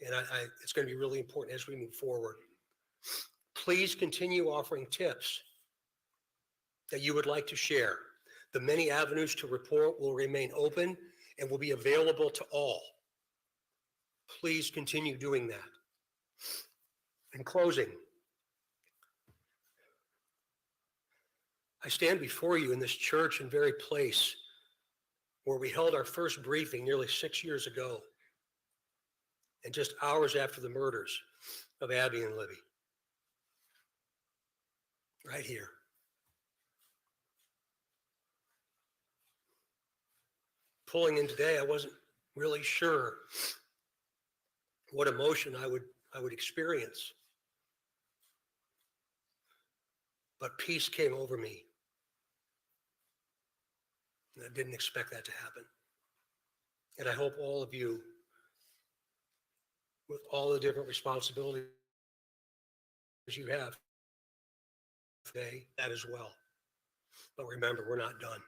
And it's going to be really important as we move forward. Please continue offering tips that you would like to share. The many avenues to report will remain open and will be available to all. Please continue doing that. In closing, I stand before you in this church and very place where we held our first briefing nearly 6 years ago, and just hours after the murders of Abby and Libby. Right here. Pulling in today, I wasn't really sure what emotion I would experience. But peace came over me. And I didn't expect that to happen. And I hope all of you, with all the different responsibilities you have today, that as well. But remember, we're not done.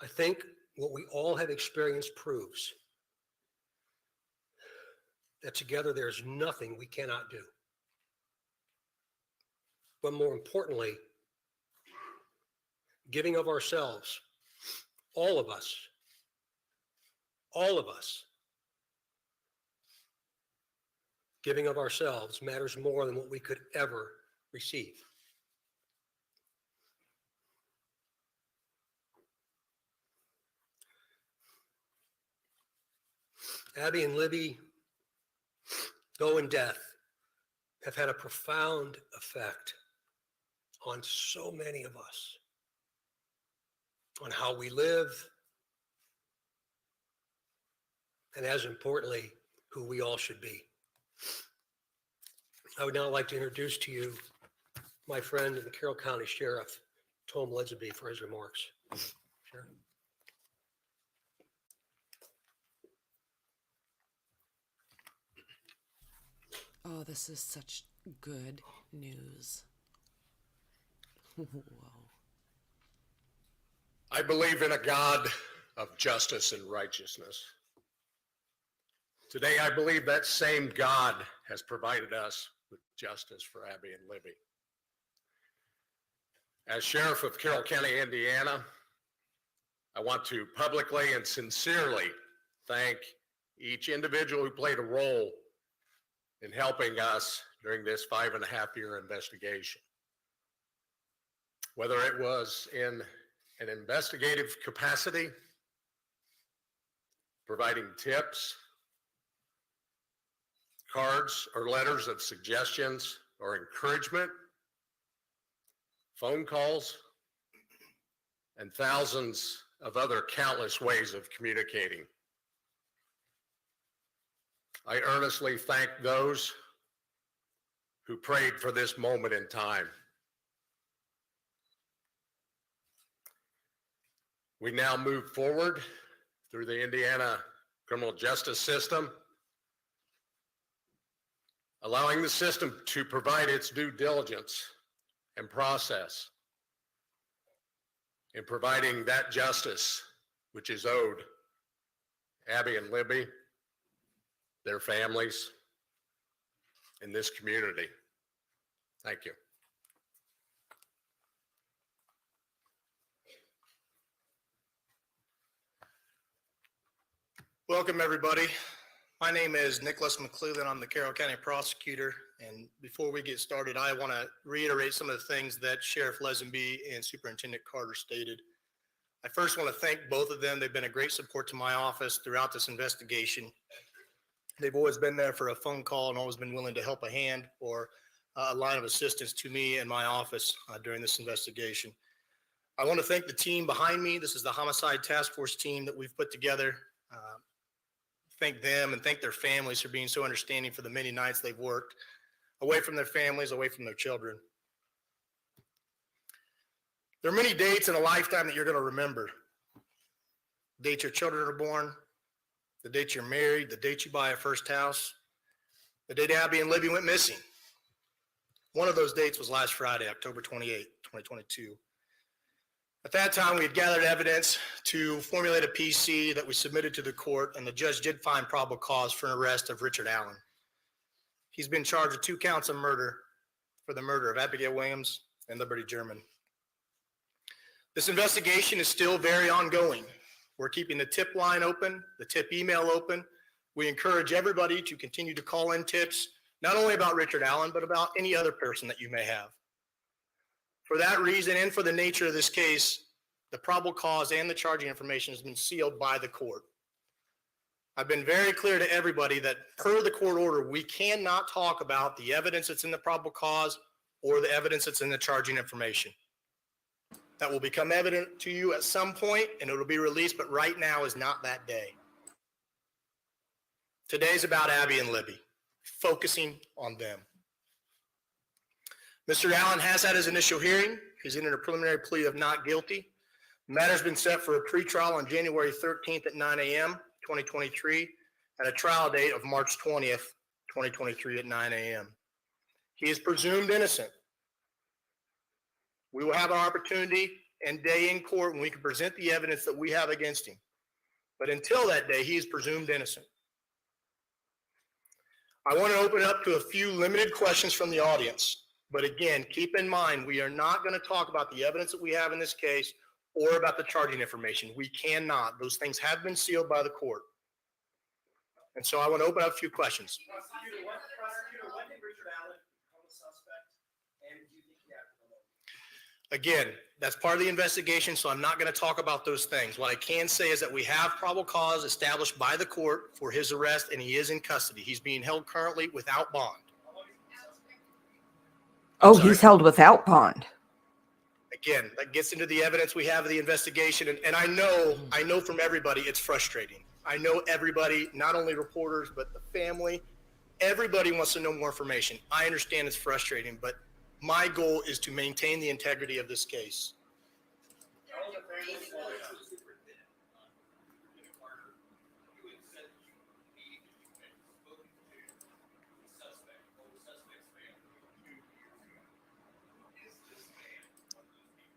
I think what we all have experienced proves that together there's nothing we cannot do. But more importantly, giving of ourselves, all of us, giving of ourselves matters more than what we could ever receive. Abby and Libby, though in death, have had a profound effect on so many of us, on how we live, and as importantly, who we all should be. I would now like to introduce to you my friend and the Carroll County Sheriff, Tom Ledgeby, for his remarks. Sheriff. Oh, this is such good news. Whoa. I believe in a God of justice and righteousness. Today, I believe that same God has provided us with justice for Abby and Libby. As Sheriff of Carroll County, Indiana, I want to publicly and sincerely thank each individual who played a role in helping us during this 5.5-year investigation. Whether it was in an investigative capacity, providing tips, cards or letters of suggestions or encouragement, phone calls, and thousands of other countless ways of communicating. I earnestly thank those who prayed for this moment in time. We now move forward through the Indiana criminal justice system, allowing the system to provide its due diligence and process in providing that justice which is owed Abby and Libby, their families, in this community. Thank you. Welcome, everybody. My name is Nicholas McClellan. I'm the Carroll County prosecutor. And before we get started, I want to reiterate some of the things that Sheriff Lesenby and Superintendent Carter stated. I first want to thank both of them. They've been a great support to my office throughout this investigation. They've always been there for a phone call and always been willing to help a hand or a line of assistance to me and my office during this investigation. I want to thank the team behind me. This is the Homicide Task Force team that we've put together. Thank them and thank their families for being so understanding for the many nights they've worked away from their families, away from their children. There are many dates in a lifetime that you're going to remember. The date your children are born, the date you're married, the date you buy a first house, the date Abby and Libby went missing. One of those dates was last Friday, October 28, 2022. At that time, we had gathered evidence to formulate a PC that we submitted to the court, and the judge did find probable cause for an arrest of Richard Allen. He's been charged with 2 counts of murder for the murder of Abigail Williams and Liberty German. This investigation is still very ongoing. We're keeping the tip line open, the tip email open. We encourage everybody to continue to call in tips, not only about Richard Allen, but about any other person that you may have. For that reason and for the nature of this case, the probable cause and the charging information has been sealed by the court. I've been very clear to everybody that per the court order, we cannot talk about the evidence that's in the probable cause or the evidence that's in the charging information. That will become evident to you at some point and it'll be released, but right now is not that day. Today's about Abby and Libby, focusing on them. Mr. Allen has had his initial hearing. He's entered a preliminary plea of not guilty. The matter's been set for a pretrial on January 13th at 9 a.m., 2023, and a trial date of March 20th, 2023 at 9 a.m. He is presumed innocent. We will have an opportunity and day in court when we can present the evidence that we have against him. But until that day, he is presumed innocent. I want to open up to a few limited questions from the audience. But again, keep in mind, we are not going to talk about the evidence that we have in this case or about the charging information. We cannot. Those things have been sealed by the court. And so I want to open up a few questions. Again, that's part of the investigation, so I'm not going to talk about those things. What I can say is that we have probable cause established by the court for his arrest, and he is in custody. He's being held currently without bond. Oh, he's held without bond. Again, that gets into the evidence we have of the investigation. And I know from everybody, it's frustrating. I know everybody, not only reporters, but the family, everybody wants to know more information. I understand it's frustrating, but my goal is to maintain the integrity of this case.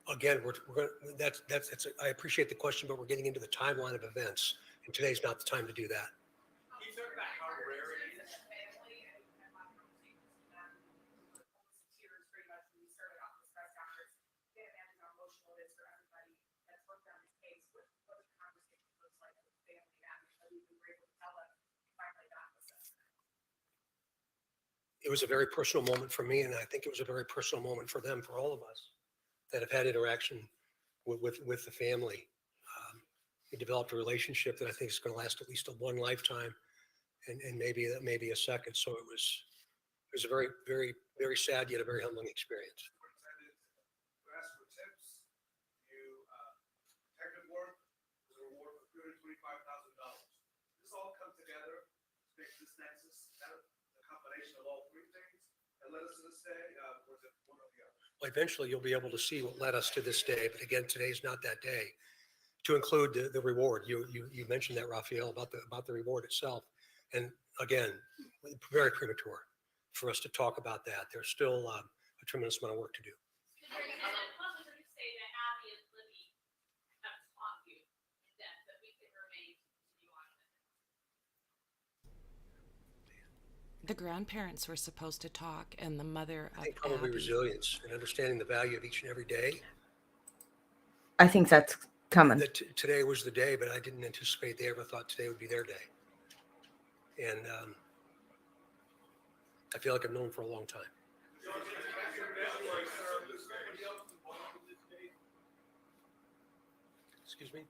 Again, we're going. That's. I appreciate the question, but we're getting into the timeline of events, and today's not the time to do that. it was a very personal moment for me, and I think it was a very personal moment for them, for all of us that have had interaction with the family. We developed a relationship that I think is going to last at least one lifetime, and maybe a second. So it was a very, very, very sad yet a very humbling experience. Well, eventually you'll be able to see what led us to this day, but again, today's not that day. To include the reward, you mentioned that, Raphael, about the reward itself, and again, very premature for us to talk about that. There's still a tremendous amount of work to do. The grandparents were supposed to talk, and the mother I think of probably Abby. resilience and understanding the value of each and every day. I think that's coming. Today was the day, but I didn't anticipate they ever thought today would be their day. And I feel like I've known for a long time. Excuse me?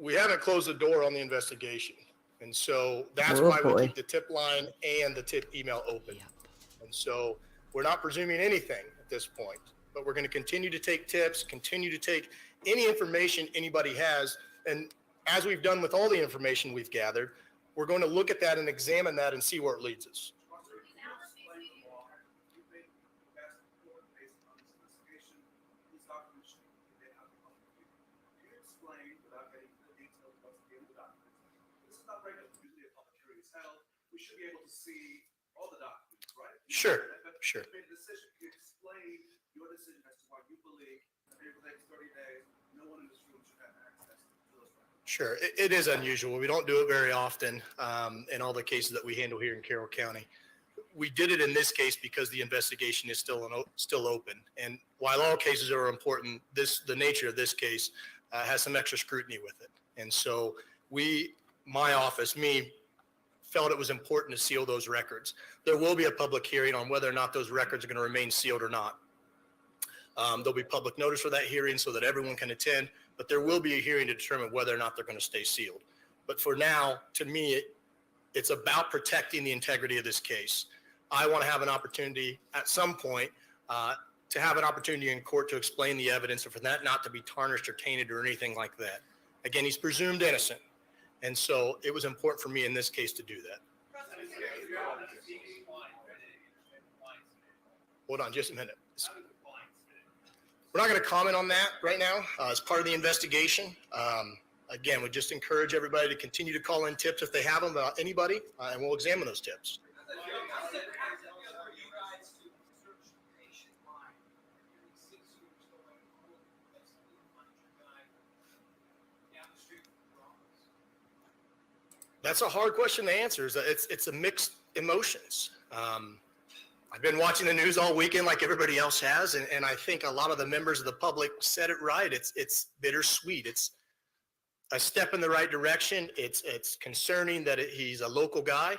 We haven't closed the door on the investigation. And so that's Oh, why boy. we keep the tip line and the tip email open. And so we're not presuming anything at this point, but we're going to continue to take tips, continue to take any information anybody has. And as we've done with all the information we've gathered, we're going to look at that and examine that and see where it leads us. We should be able to see all the documents, right? Sure, sure. You made a decision. You explain your decision as to why you believe that maybe for the next 30 days, no one in this room should have access to those records. Sure. It is unusual. We don't do it very often in all the cases that we handle here in Carroll County. We did it in this case because the investigation is still open. And while all cases are important, the nature of this case has some extra scrutiny with it. And so my office, felt it was important to seal those records. There will be a public hearing on whether or not those records are going to remain sealed or not. There'll be public notice for that hearing so that everyone can attend, but there will be a hearing to determine whether or not they're going to stay sealed. But for now, to me, it's about protecting the integrity of this case. I want to have an opportunity at some point to have an opportunity in court to explain the evidence and for that not to be tarnished or tainted or anything like that. Again, he's presumed innocent. And so it was important for me in this case to do that. Hold on just a minute. We're not going to comment on that right now as part of the investigation. Again, we just encourage everybody to continue to call in tips if they have them about anybody, and we'll examine those tips. That's a hard question to answer. It's a mixed emotions. I've been watching the news all weekend like everybody else has, and I think a lot of the members of the public said it right. It's bittersweet. It's a step in the right direction. It's concerning that he's a local guy.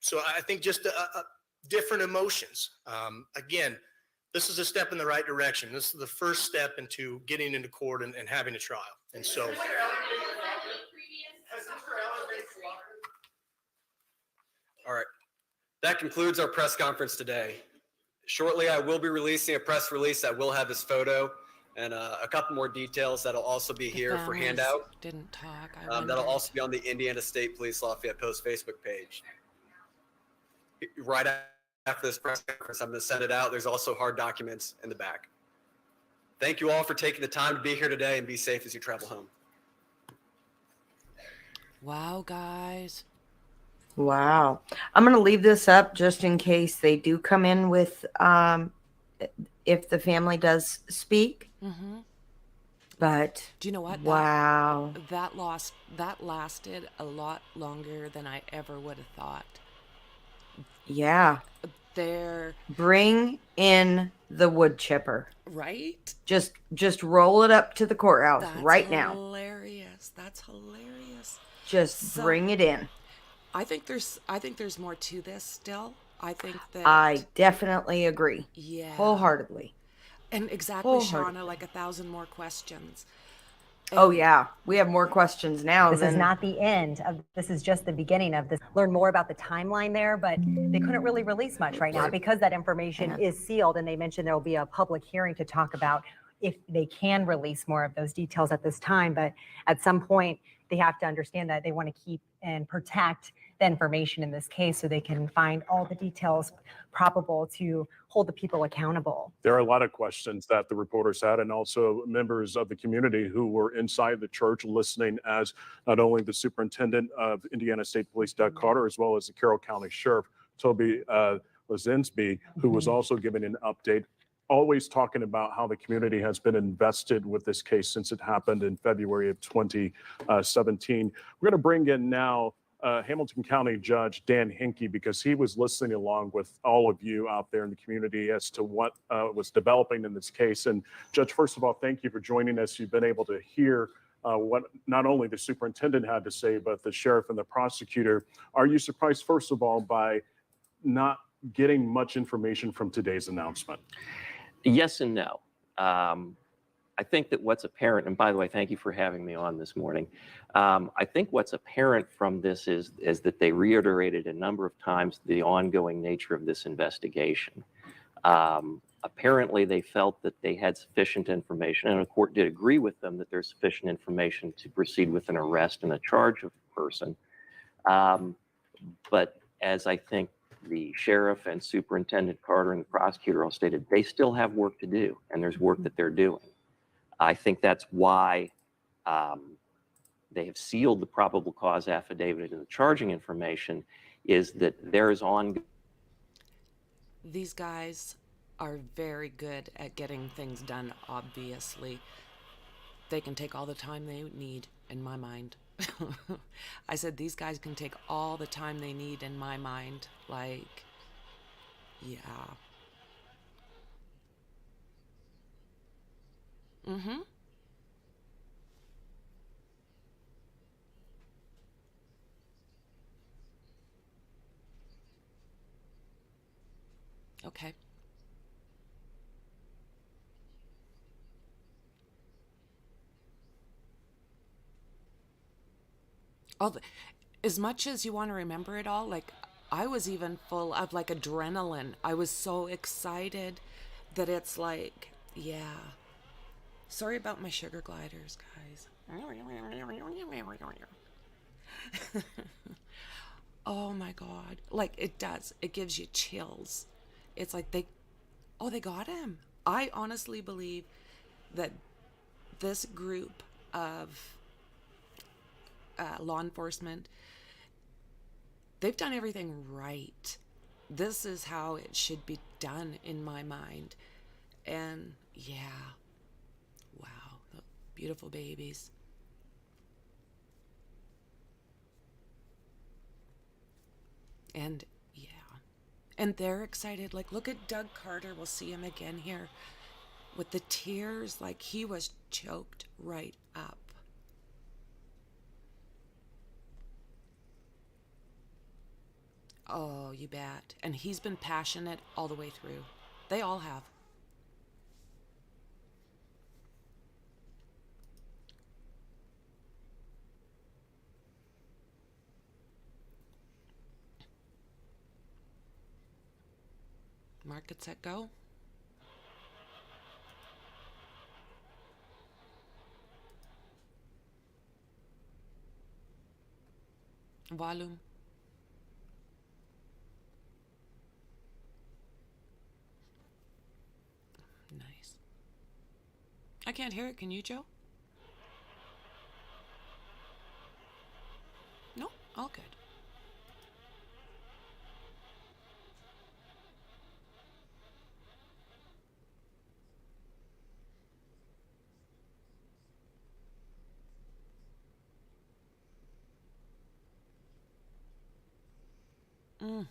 So I think just different emotions. Again, this is a step in the right direction. This is the first step into getting into court and having a trial. And so. All right. That concludes our press conference today. Shortly, I will be releasing a press release that will have his photo and a couple more details that'll also be here for handout. Didn't talk. That'll also be on the Indiana State Police Lafayette Post Facebook page. Right after this press conference, I'm going to send it out. There's also hard documents in the back. Thank you all for taking the time to be here today, and be safe as you travel home. Wow, guys. Wow. I'm going to leave this up just in case they do come in with, if the family does speak. Mm-hmm. But do you know what? Wow. That lasted a lot longer than I ever would have thought. Yeah. Bring in the wood chipper. Right? Just roll it up to the courthouse right now. Hilarious. hilarious. That's hilarious. Just bring it in. I think there's more to this still. I think that I definitely agree. Yeah. Wholeheartedly. And exactly, Shauna, like 1,000 more questions. Oh yeah, we have more questions now. This is not the end of this is just the beginning of this. Learn more about the timeline there, but they couldn't really release much right now because that information is sealed, and they mentioned there will be a public hearing to talk about if they can release more of those details at this time. But at some point, they have to understand that they want to keep and protect the information in this case so they can find all the details probable to hold the people accountable. There are a lot of questions that the reporters had, and also members of the community who were inside the church listening as not only the superintendent of Indiana State Police, Doug Carter, as well as the Carroll County Sheriff, Toby Lazinsby, who was also giving an update, always talking about how the community has been invested with this case since it happened in February of 2017. We're going to bring in now Hamilton County Judge Dan Hinkie, because he was listening along with all of you out there in the community as to what was developing in this case. And Judge, first of all, thank you for joining us. You've been able to hear what not only the superintendent had to say, but the sheriff and the prosecutor. Are you surprised, first of all, by not getting much information from today's announcement? Yes and no. I think that what's apparent, and by the way, thank you for having me on this morning. I think what's apparent from this is that they reiterated a number of times the ongoing nature of this investigation. Apparently, they felt that they had sufficient information, and the court did agree with them that there's sufficient information to proceed with an arrest and a charge of the person. But as I think the sheriff and Superintendent Carter and the prosecutor all stated, they still have work to do, and there's work that they're doing. I think that's why they have sealed the probable cause affidavit and the charging information, is that there is ongoing. These guys are very good at getting things done, obviously. They can take all the time they need, in my mind. I said these guys can take all the time they need, in my mind. Like, yeah. Mm-hmm. Okay. As much as you want to remember it all, like, I was even full of like adrenaline. I was so excited that it's like, yeah. Sorry about my sugar gliders, guys. Oh my God. Like, it does. It gives you chills. It's like they got him. I honestly believe that this group of law enforcement, they've done everything right. This is how it should be done in my mind. And yeah, wow, beautiful babies. And yeah, and they're excited. Like, look at Doug Carter. We'll see him again here with the tears. Like, he was choked right up. Oh, you bet. And he's been passionate all the way through. They all have. Mark, get set, go. Volume. Nice. I can't hear it. Can you, Joe? No? All good. Mm.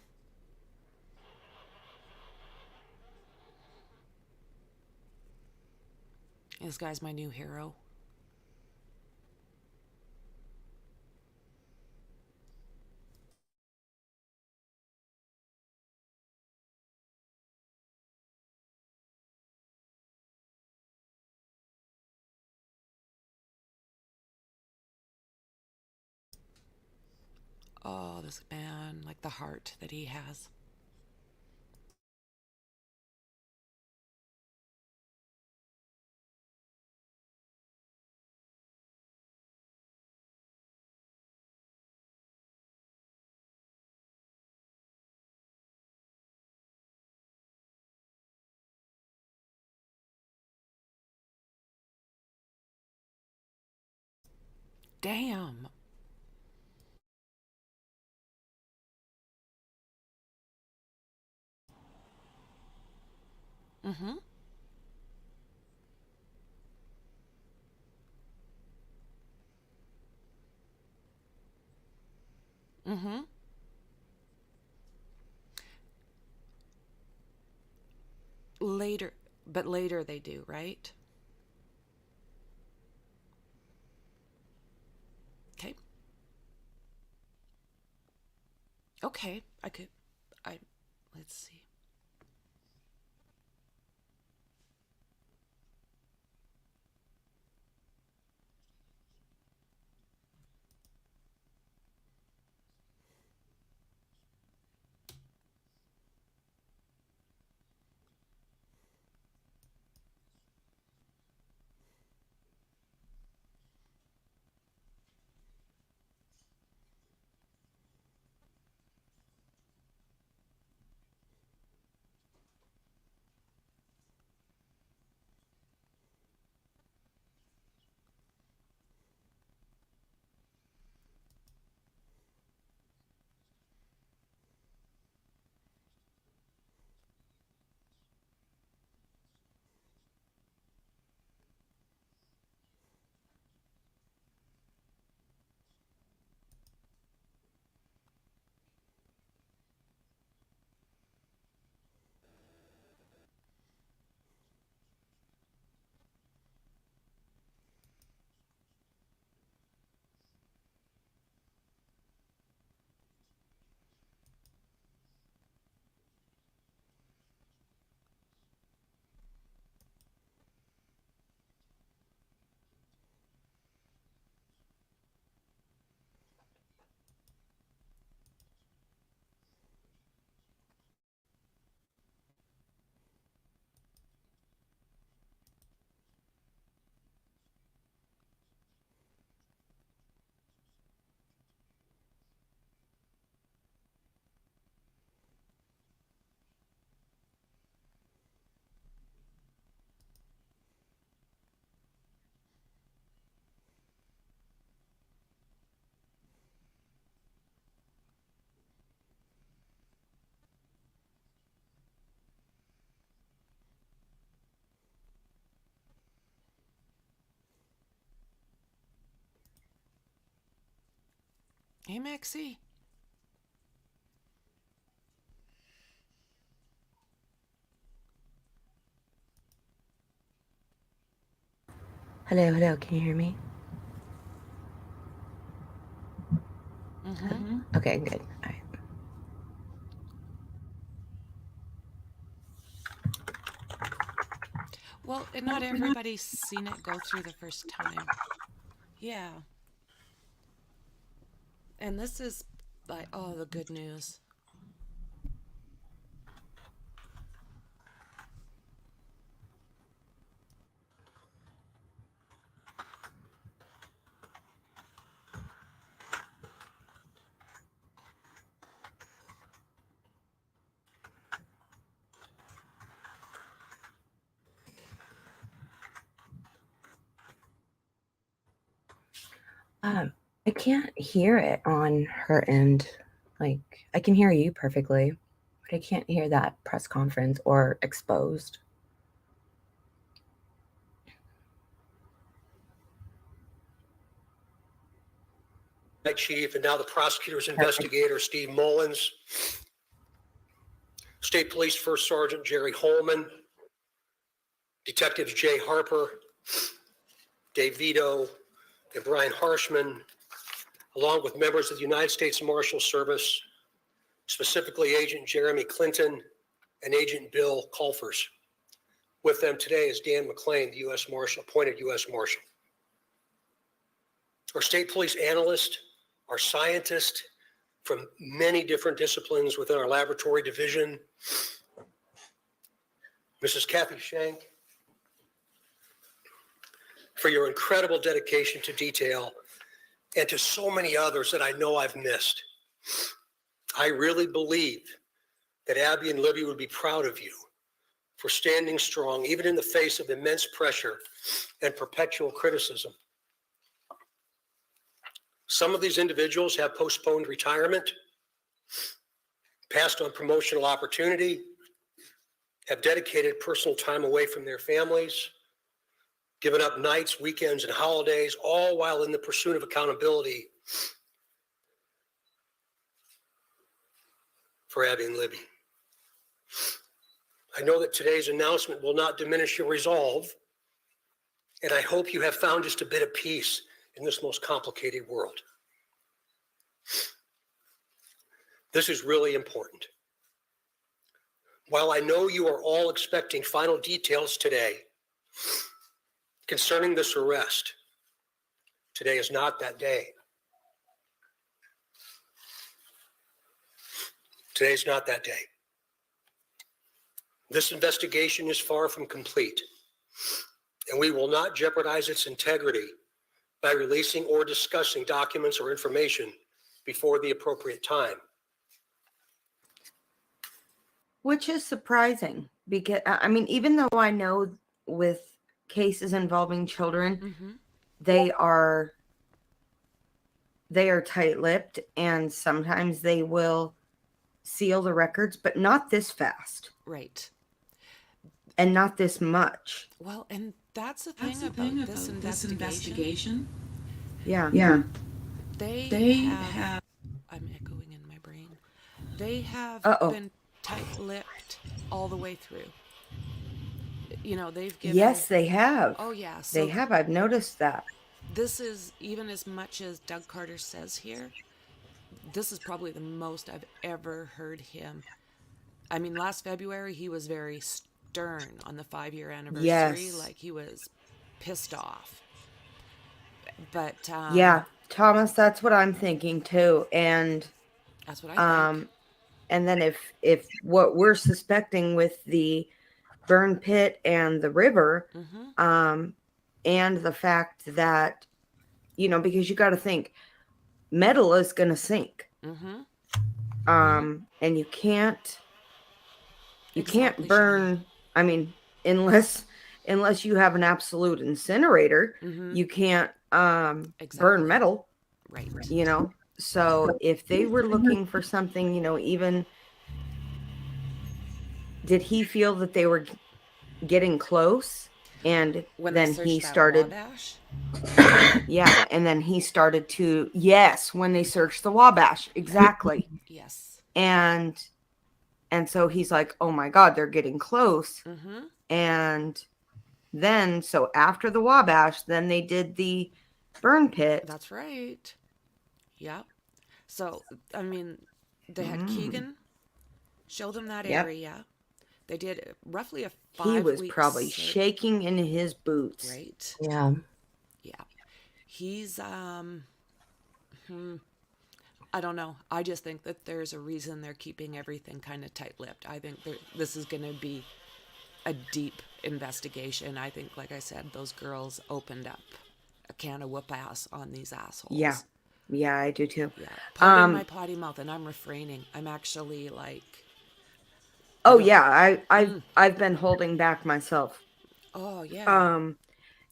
This guy's my new hero. oh, this man, like the heart that he has. Damn. Mm-hmm. Mm-hmm. Later, but later they do, right? Okay. Okay, let's see. Hey, Maxie. Hello, hello. Can you hear me? Mm-hmm. Okay, good. All right. Well, and not everybody's seen it go through the first time. Yeah. And this is like, oh, the good news. I can't hear it on her end. Like, I can hear you perfectly, but I can't hear that press conference or exposed. Chief, and now the prosecutor's investigator, Steve Mullins, State Police First Sergeant Jerry Holman, Detectives Jay Harper, Dave Vito, and Brian Harshman, along with members of the United States Marshal Service, specifically Agent Jeremy Clinton and Agent Bill Colfers. With them today is Dan McClain, the U.S. Marshal, appointed U.S. Marshal. Our state police analyst, our scientist from many different disciplines within our laboratory division. Mrs. Kathy Shank, for your incredible dedication to detail, and to so many others that I know I've missed. I really believe that Abby and Libby would be proud of you for standing strong, even in the face of immense pressure and perpetual criticism. Some of these individuals have postponed retirement, passed on promotional opportunity, have dedicated personal time away from their families, given up nights, weekends, and holidays, all while in the pursuit of accountability for Abby and Libby. I know that today's announcement will not diminish your resolve, and I hope you have found just a bit of peace in this most complicated world. This is really important. While I know you are all expecting final details today concerning this arrest, today is not that day. Today is not that day. This investigation is far from complete, and we will not jeopardize its integrity by releasing or discussing documents or information before the appropriate time. Which is surprising because, I mean, even though I know with cases involving children, they are tight-lipped, and sometimes they will seal the records, but not this fast. Right. And not this much. Well, and that's the thing about this investigation. Yeah. Yeah. They have, I'm echoing in my brain. They have been tight-lipped all the way through. You know, they've given... Yes, they have. Oh, yeah. They have. I've noticed that. This is, even as much as Doug Carter says here, this is probably the most I've ever heard him. I mean, last February, he was very stern on the 5-year anniversary. Yes. Like, he was pissed off. But, yeah, Thomas, that's what I'm thinking too. And that's what I think. And then if what we're suspecting with the burn pit and the river, and the fact that, you know, because you got to think metal is going to sink. And you can't burn. I mean, unless you have an absolute incinerator, you can't burn metal. Right. You know, so if they were looking for something, you know, even did he feel that they were getting close? And when then he started. Yeah, and then he started to, yes, when they searched the Wabash, exactly. Yes. And so he's like, oh my God, they're getting close. And then, so after the Wabash, then they did the burn pit. That's right. Yeah. So, I mean, they had Keegan show them that area. They did roughly a 5-week. He was probably shaking in his boots. Right. Yeah. Yeah. He's, I don't know. I just think that there's a reason they're keeping everything kind of tight-lipped. I think this is going to be a deep investigation. I think, like I said, those girls opened up a can of whoop-ass on these assholes. Yeah. Yeah, I do too. Yeah. Pardon my potty mouth, and I'm refraining. I'm actually like... Oh, yeah. I've been holding back myself. Oh, yeah.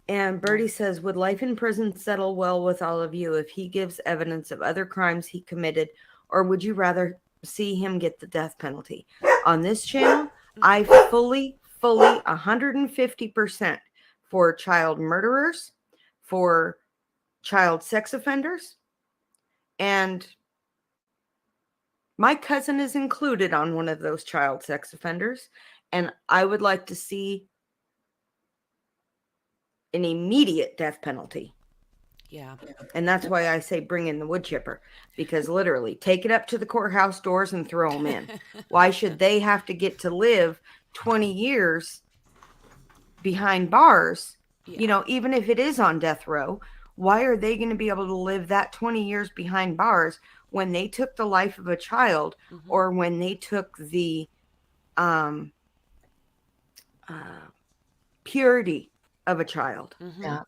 And Bertie says, would life in prison settle well with all of you if he gives evidence of other crimes he committed, or would you rather see him get the death penalty? On this channel, I fully 150% for child murderers, for child sex offenders, and my cousin is included on one of those child sex offenders, and I would like to see an immediate death penalty. Yeah. And that's why I say bring in the wood chipper, because literally take it up to the courthouse doors and throw them in. Why should they have to get to live 20 years behind bars? Yeah. You know, even if it is on death row, why are they going to be able to live that 20 years behind bars when they took the life of a child or when they took the purity of a child. Yeah.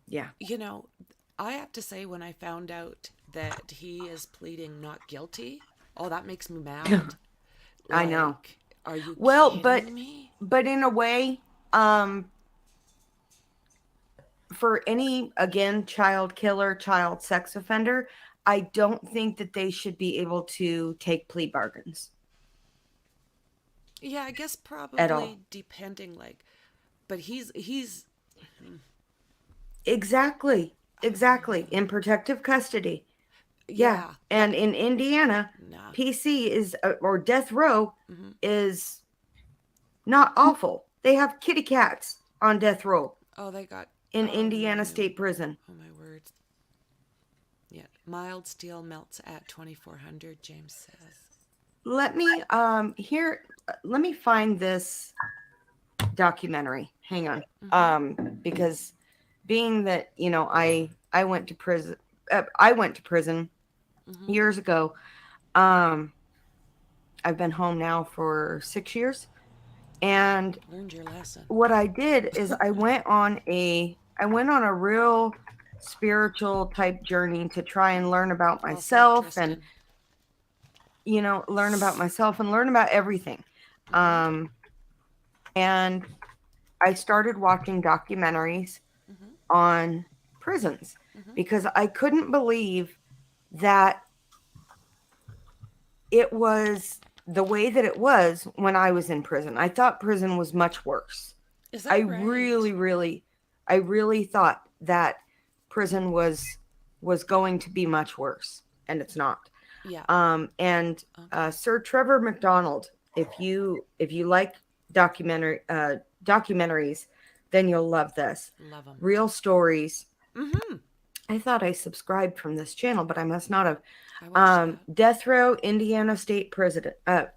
Yeah. You know, I have to say, when I found out that he is pleading not guilty, oh, that makes me mad. I know. Like, are you Well, kidding me? but in a way, for any, again, child killer, child sex offender, I don't think that they should be able to take plea bargains. Yeah, I guess At all. probably depending, like, but he's Exactly. In protective custody. yeah. And in Indiana, Nah. PC is, or death row is not awful. They have kitty cats on death row Oh, they got in Indiana State Prison. Oh my words. Yeah, mild steel melts at 2400. James says. Let me let me find this documentary. Hang on. Because being that, you know, I went to prison years ago. I've been home now for 6 years, and learned your lesson. What I did is I went on a real spiritual type journey to try and learn about myself and, you know, learn about myself and learn about everything. And I started watching documentaries on prisons because I couldn't believe that it was the way that it was when I was in prison. I thought prison was much worse. Is that I right? really thought that prison was going to be much worse, and it's not. Yeah. Sir Trevor McDonald, if you like documentaries, then you'll love this. Love 'em. Real stories. Mm-hmm. I thought I subscribed from this channel, but I must not have. Death Row, Indiana State Prison, at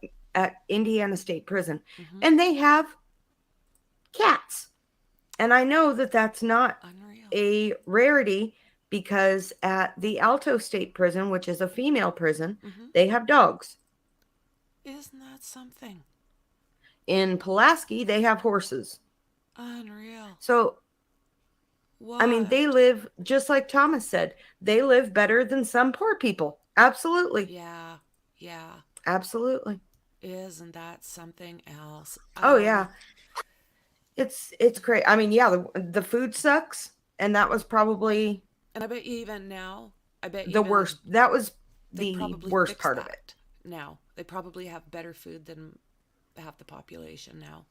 Indiana State Prison, and they have cats. And I know that that's not a rarity because at the Alto State Prison, which is a female prison, they have dogs. Isn't that something? In Pulaski, they have horses. Unreal. So, what? I mean, they live, just like Thomas said, they live better than some poor people. Absolutely. Yeah. Yeah. Absolutely. Isn't that something else? Oh, yeah. It's great. I mean, yeah, the food sucks, and that was probably. And I bet you even now, the worst. That was the worst fixed part of that it. Now they probably have better food than half the population now,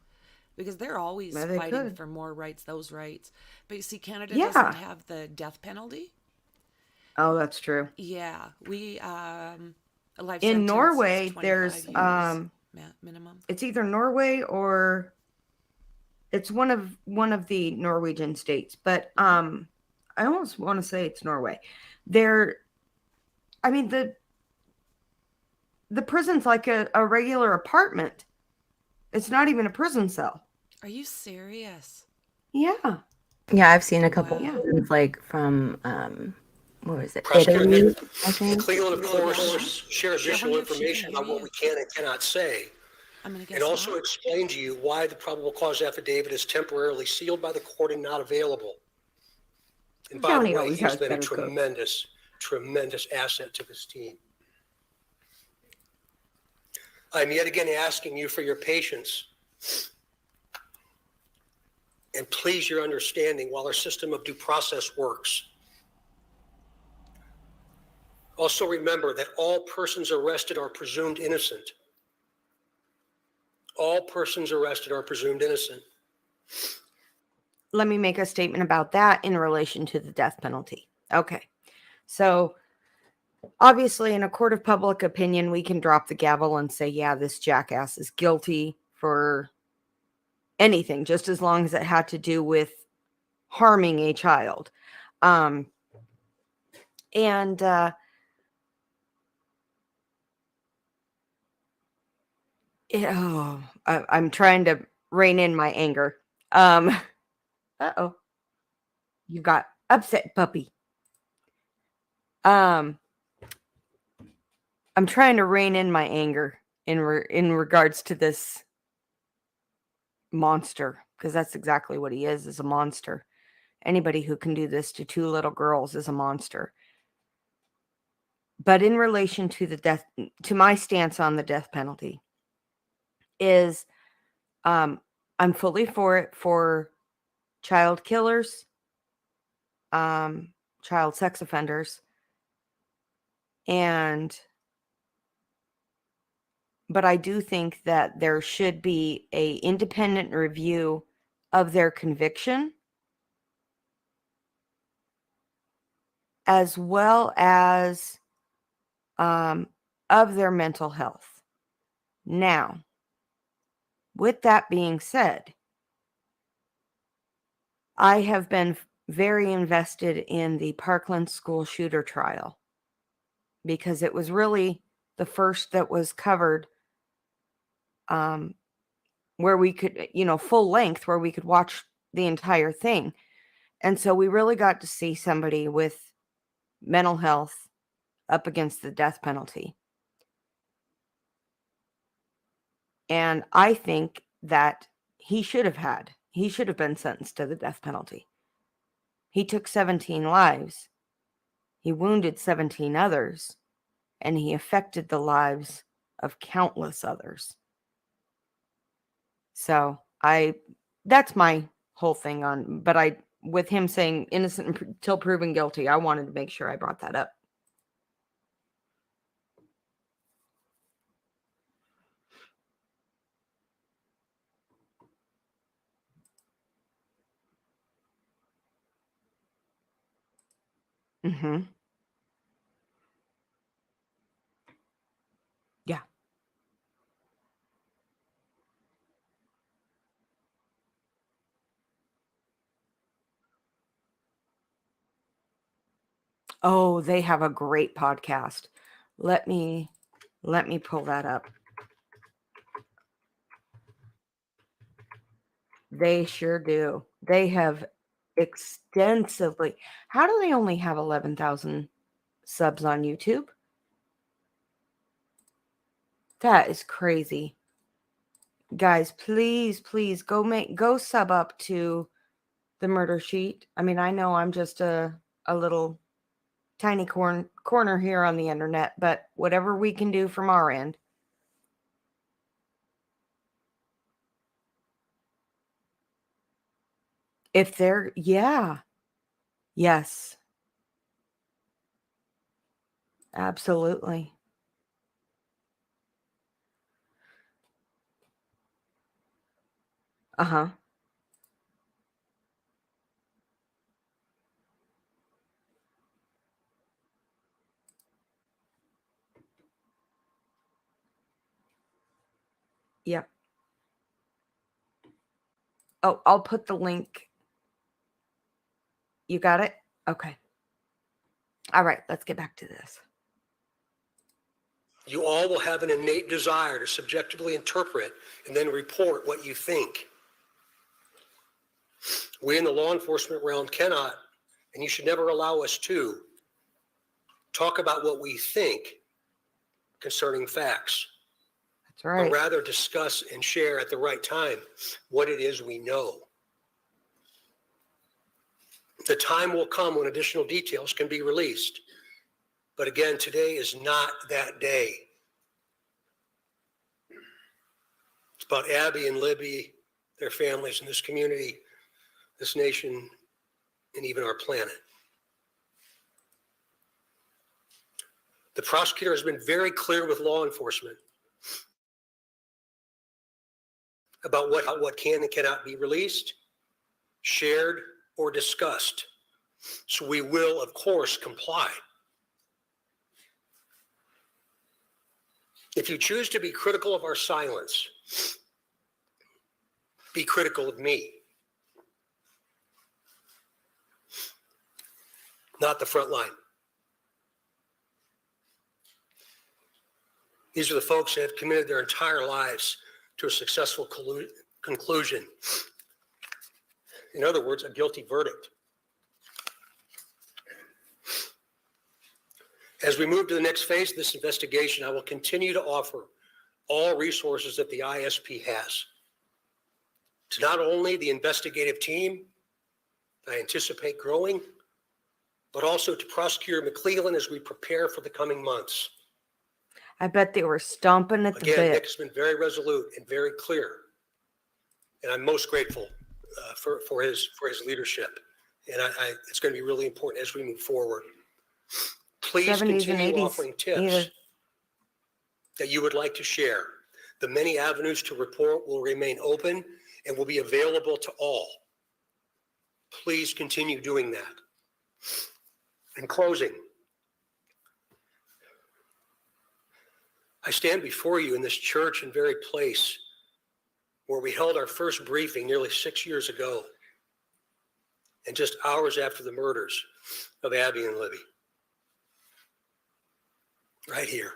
because they're always Yeah, they fighting could. for more rights, those rights. But you see, Canada Yeah. doesn't have the death penalty. Oh, that's true. Yeah, we a life In sentence Norway, is 25 there's years minimum. it's either Norway or it's one of the Norwegian states, but I almost want to say it's Norway. I mean, the prison's like a regular apartment. It's not even a prison cell. Are you serious? Yeah. Yeah, I've seen a couple Wow. ones, like from what was it? Prosecutor Italy, Nick I think. Cleveland, of course, share I additional wonder if she can information hear on what you. we can and cannot say, I'm gonna guess and also not. explain to you why the probable cause affidavit is temporarily sealed by the court and not available. And by Johnny the way, always he's has been a better cooks. tremendous asset to this team. I'm yet again asking you for your patience and please your understanding while our system of due process works. Also remember that all persons arrested are presumed innocent. All persons arrested are presumed innocent. Let me make a statement about that in relation to the death penalty. Okay. So, obviously, in a court of public opinion, we can drop the gavel and say, yeah, this jackass is guilty for anything, just as long as it had to do with harming a child. I'm trying to rein in my anger. Uh-oh. You got upset, puppy. I'm trying to rein in my anger in regards to this monster, because that's exactly what he is a monster. Anybody who can do this to two little girls is a monster. But in relation to the death, to my stance on the death penalty, is I'm fully for it for child killers, child sex offenders, but I do think that there should be a independent review of their conviction, as well as of their mental health. Now, with that being said, I have been very invested in the Parkland school shooter trial because it was really the first that was covered where we could, full length, where we could watch the entire thing. And so we really got to see somebody with mental health up against the death penalty. And I think that he should have been sentenced to the death penalty. He took 17 lives. He wounded 17 others, and he affected the lives of countless others. So that's my whole thing on, but with him saying innocent until proven guilty, I wanted to make sure I brought that up. Mm-hmm. Yeah. Oh, they have a great podcast. Let me pull that up. They sure do. They have extensively. How do they only have 11,000 subs on YouTube? That is crazy. Guys, please go sub up to the Murder Sheet. I mean, I know I'm just a little tiny corner here on the internet, but whatever we can do from our end. If they're, yeah. Yes. Absolutely. Uh-huh. Yep. Oh, I'll put the link. You got it? Okay. All right, let's get back to this. You all will have an innate desire to subjectively interpret and then report what you think. We in the law enforcement realm cannot, and you should never allow us to, talk about what we think concerning facts. That's right. But rather discuss and share at the right time what it is we know. The time will come when additional details can be released. But again, today is not that day. It's about Abby and Libby, their families, and this community, this nation, and even our planet. The prosecutor has been very clear with law enforcement about what can and cannot be released, shared, or discussed. So we will, of course, comply. If you choose to be critical of our silence, be critical of me, not the front line. These are the folks that have committed their entire lives to a successful conclusion. In other words, a guilty verdict. As we move to the next phase of this investigation, I will continue to offer all resources that the ISP has to not only the investigative team I anticipate growing, but also to Prosecutor McClellan as we prepare for the coming months. I bet they were stomping at the Again, bit. Nick has been very resolute and very clear, and I'm most grateful for his leadership. And it's going to be really important as we move forward. Please 70s and continue 80s offering tips either. that you would like to share. The many avenues to report will remain open and will be available to all. Please continue doing that. In closing, I stand before you in this church and very place where we held our first briefing nearly 6 years ago, and just hours after the murders of Abby and Libby. Right here.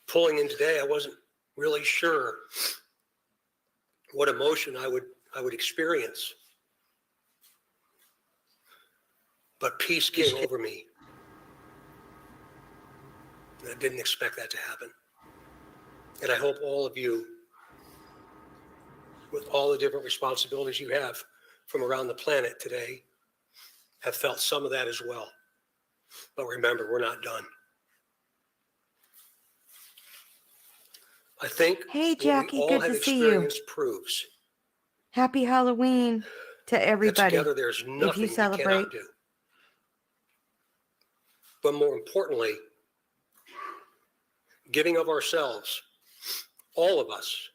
Pulling in today, I wasn't really sure what emotion I would experience. But peace came over me. And I didn't expect that to happen. And I hope all of you, with all the different responsibilities you have from around the planet today, have felt some of that as well. But remember, we're not done. I think Hey, Jackie, what we all good have to see you. experienced proves Happy Halloween to that everybody. together there's If nothing you we celebrate, cannot do. But more importantly, giving of ourselves, all of us,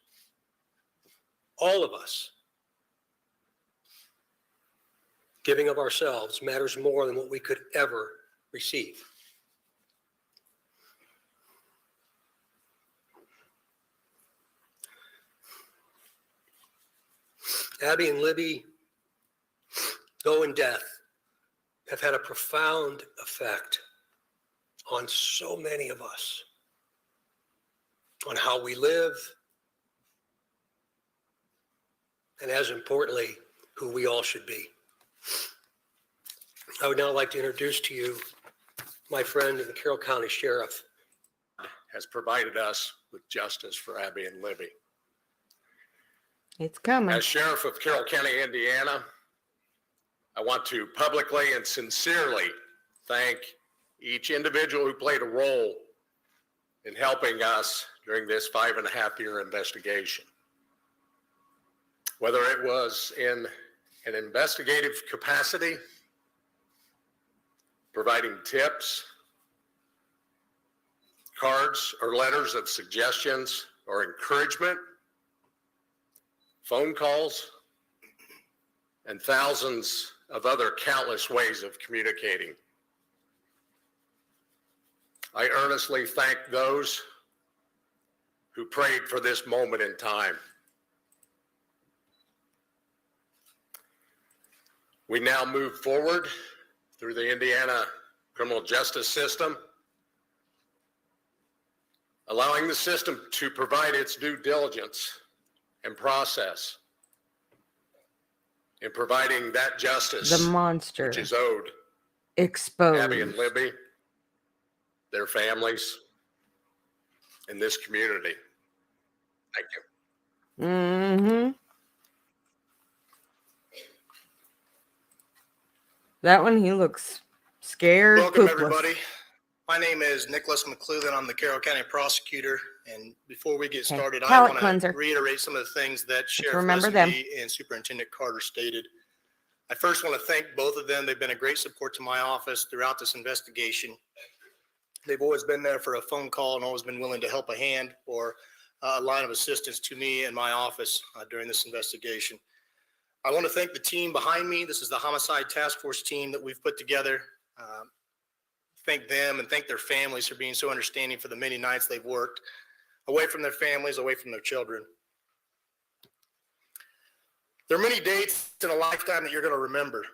giving of ourselves matters more than what we could ever receive. Abby and Libby, though in death, have had a profound effect on so many of us, on how we live, and as importantly, who we all should be. I would now like to introduce to you my friend and the Carroll County Sheriff. Has provided us with justice for Abby and Libby. it's coming. As Sheriff of Carroll County, Indiana, I want to publicly and sincerely thank each individual who played a role in helping us during this 5.5-year investigation. Whether it was in an investigative capacity, providing tips, cards or letters of suggestions or encouragement, phone calls, and thousands of other countless ways of communicating. I earnestly thank those who prayed for this moment in time. We now move forward through the Indiana criminal justice system, allowing the system to provide its due diligence and process in providing that justice The monster which is owed exposed. Abby and Libby, their families, and this community. Thank you. Mm-hmm. That one, he looks scared. Welcome, poopless. everybody. My name is Nicholas McClellan. I'm the Carroll County Prosecutor. And before we get started, I Palate want cleanser. to reiterate some of the things that Sheriff remember them. Leslie and Superintendent Carter stated. I first want to thank both of them. They've been a great support to my office throughout this investigation. They've always been there for a phone call and always been willing to help a hand or a line of assistance to me and my office during this investigation. I want to thank the team behind me. This is the Homicide Task Force team that we've put together. Thank them and thank their families for being so understanding for the many nights they've worked away from their families, away from their children. There are many dates in a lifetime that you're going to remember.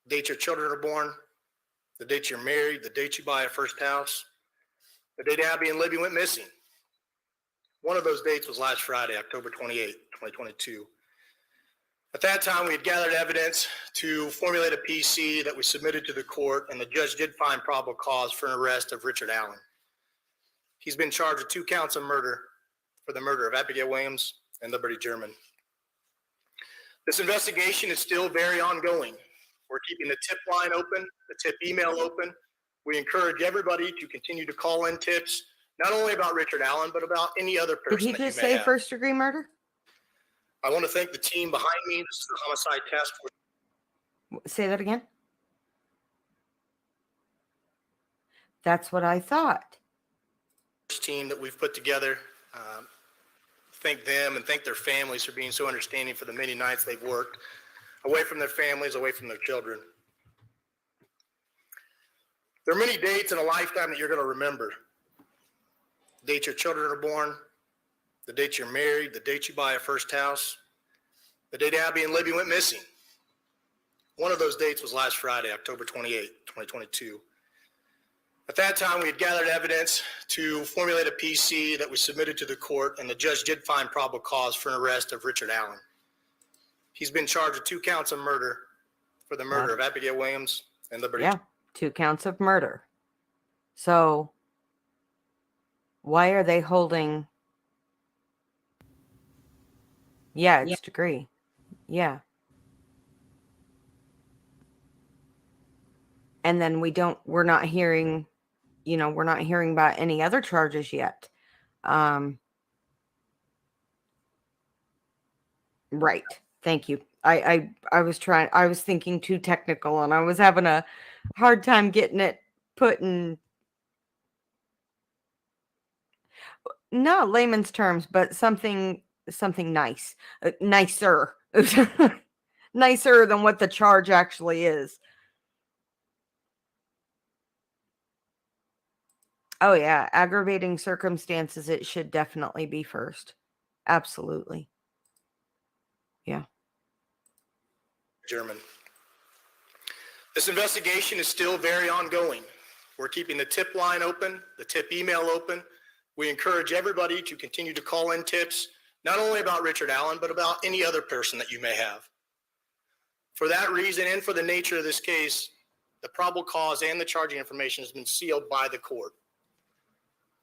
The date your children are born, the date you're married, the date you buy a first house, the date Abby and Libby went missing. One of those dates was last Friday, October 28, 2022. At that time, we had gathered evidence to formulate a PC that we submitted to the court, and the judge did find probable cause for an arrest of Richard Allen. He's been charged with 2 counts of murder for the murder of Abigail Williams and Liberty German. This investigation is still very ongoing. We're keeping the tip line open, the tip email open. We encourage everybody to continue to call in tips, not only about Richard Allen, but about any other Did person he that you just may say have. first-degree murder? I want to thank the team behind me. This is the Homicide Task Force Say that again. That's what I thought. team that we've put together. Thank them and thank their families for being so understanding for the many nights they've worked away from their families, away from their children. There are many dates in a lifetime that you're going to remember. The date your children are born, the date you're married, the date you buy a first house, the date Abby and Libby went missing. One of those dates was last Friday, October 28, 2022. At that time, we had gathered evidence to formulate a PC that we submitted to the court, and the judge did find probable cause for an arrest of Richard Allen. He's been charged with 2 counts of murder for the murder of Abigail Williams and Liberty. Yeah, 2 counts of murder. So why are they holding? Yeah, it's degree. Yeah. And then we're not hearing, we're not hearing about any other charges yet. Right. Thank you. I was thinking too technical, and I was having a hard time getting it put in not layman's terms, but something nice, nicer, nicer than what the charge actually is. Oh yeah, aggravating circumstances, it should definitely be first. Absolutely. Yeah. German. This investigation is still very ongoing. We're keeping the tip line open, the tip email open. We encourage everybody to continue to call in tips, not only about Richard Allen, but about any other person that you may have. For that reason, and for the nature of this case, the probable cause and the charging information has been sealed by the court.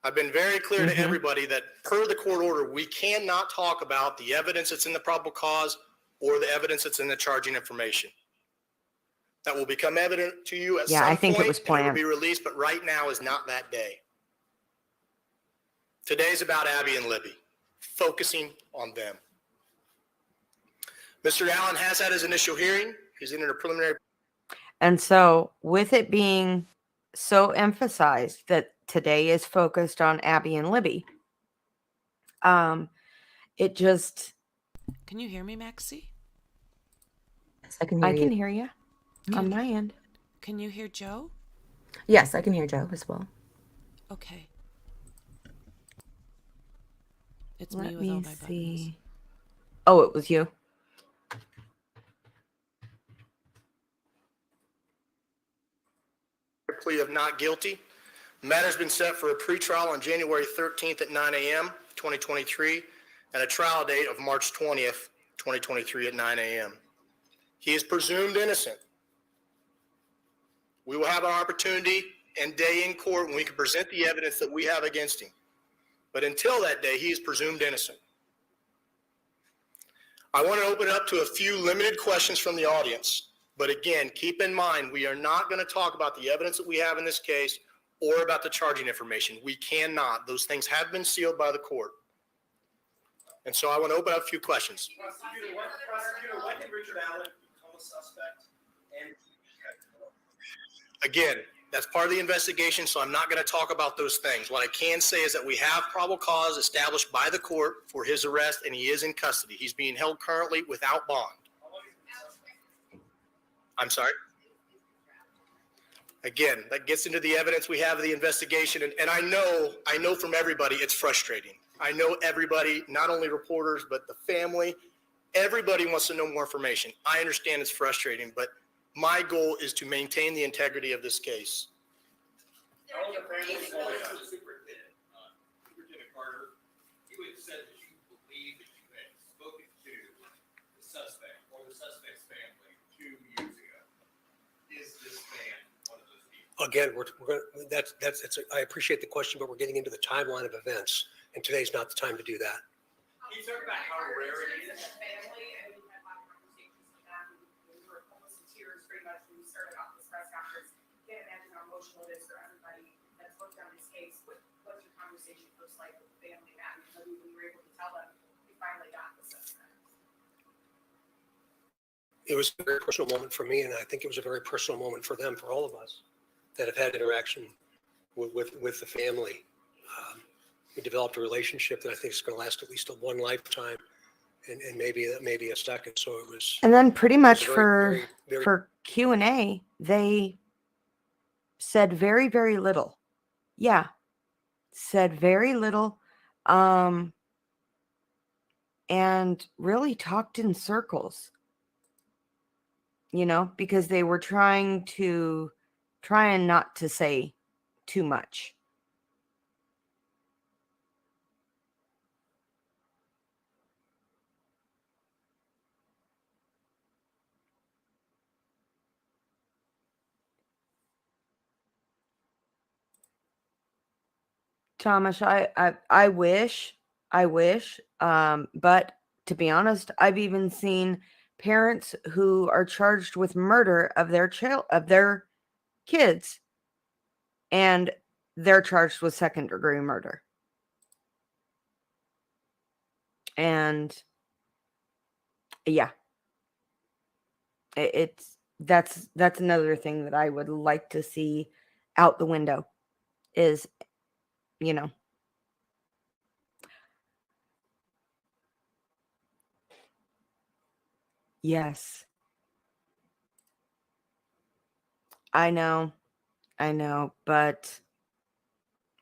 I've been very clear to everybody that per the court order, we cannot talk about the evidence that's in the probable cause or the evidence that's in the charging information. That will become evident to you at some point. I think it was and it planned. will be released, but right now is not that day. Today's about Abby and Libby, focusing on them. Mr. Allen has had his initial hearing. He's in a preliminary. And so with it being so emphasized that today is focused on Abby and Libby, it just... Can you hear me, Maxie? Yes, I can hear you. I can hear you on my end. Can you hear Joe? Yes, I can hear Joe as well. Okay. It's Let me with all me my buttons. see. Oh, it was you. Plea of not guilty. The matter's been set for a pretrial on January 13th at 9 a.m., 2023, and a trial date of March 20th, 2023 at 9 a.m. He is presumed innocent. We will have an opportunity and day in court when we can present the evidence that we have against him. But until that day, he is presumed innocent. I want to open up to a few limited questions from the audience. But again, keep in mind, we are not going to talk about the evidence that we have in this case or about the charging information. We cannot. Those things have been sealed by the court. And so I want to open up a few questions. Prosecutor, when did Richard Allen become a suspect? Again, that's part of the investigation, so I'm not going to talk about those things. What I can say is that we have probable cause established by the court for his arrest, and he is in custody. He's being held currently without bond. I'm sorry? Again, that gets into the evidence we have of the investigation, and I know from everybody it's frustrating. I know everybody, not only reporters, but the family, everybody wants to know more information. I understand it's frustrating, but my goal is to maintain the integrity of this case. Superintendent Carter, you had said that you believe that you had spoken to the suspect or Again, I appreciate the question, but we're getting into the timeline of events, and today's not the time to do that. Can you talk about how rare it is? Family, and we've had a lot of conversations with them. We were almost in tears pretty much when we started off this press conference. Can't imagine how emotional it is for everybody that's worked on this case. What's your conversation first like with the family, Matt? And when you were able to tell them we finally got this suspect? It was a very personal moment for me, and I think it was a very personal moment for them, for all of us that have had interaction with the family. We developed a relationship that I think is going to last at least one lifetime, and maybe a second. So it was. And then pretty much very, very, for Q&A, they said very, very little. Yeah, said very little, and really talked in circles. Because they were trying not to say too much. Thomas, I wish, but to be honest, I've even seen parents who are charged with murder of their kids, and they're charged with second-degree murder. And yeah, that's another thing that I would like to see out the window is, yes. I know, but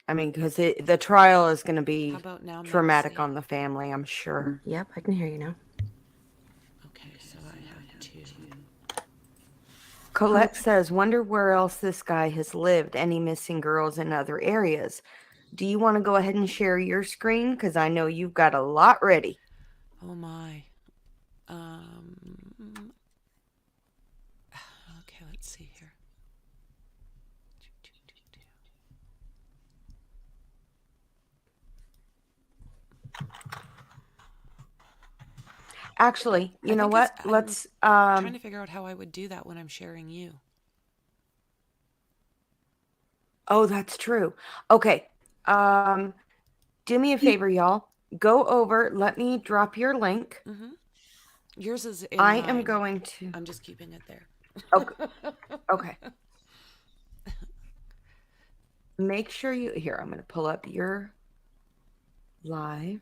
I mean, because the trial is going to be How about now, traumatic Maxie? on the family, I'm sure. Yep, I can hear you now. Okay, so I have to. Colette says, wonder where else this guy has lived. Any missing girls in other areas? Do you want to go ahead and share your screen? Because I know you've got a lot ready. Oh my. Okay, let's see here. Actually, you know what? Let's trying to figure out how I would do that when I'm sharing you. Oh, that's true. Okay. Do me a favor, y'all. Go over. Let me drop your link. Mm-hmm. Yours is in I mine. am going to. I'm just keeping it there. Okay. Make sure you. Here, I'm going to pull up your live.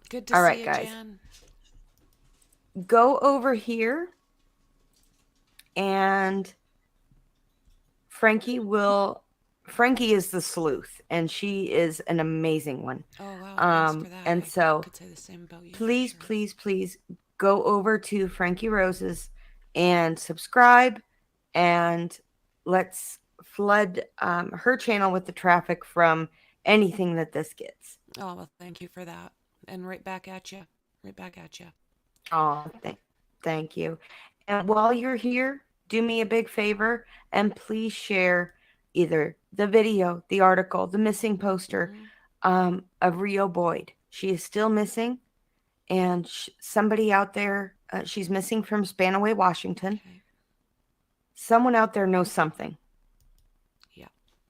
Good to All see right, you, guys. Jan. Go over here, and Franky is the sleuth, and she is an amazing one. Oh wow, thanks for that. And so I could say the same about you. please go over to Frankyrose's and subscribe, and let's flood her channel with the traffic from anything that this gets. Oh well, thank you for that, and right back at you. Oh, thank you. And while you're here, do me a big favor and please share either the video, the article, the missing poster of Rio Boyd. She is still missing, and somebody out there, she's missing from Spanaway, Washington. Okay. Someone out there knows something. Yeah,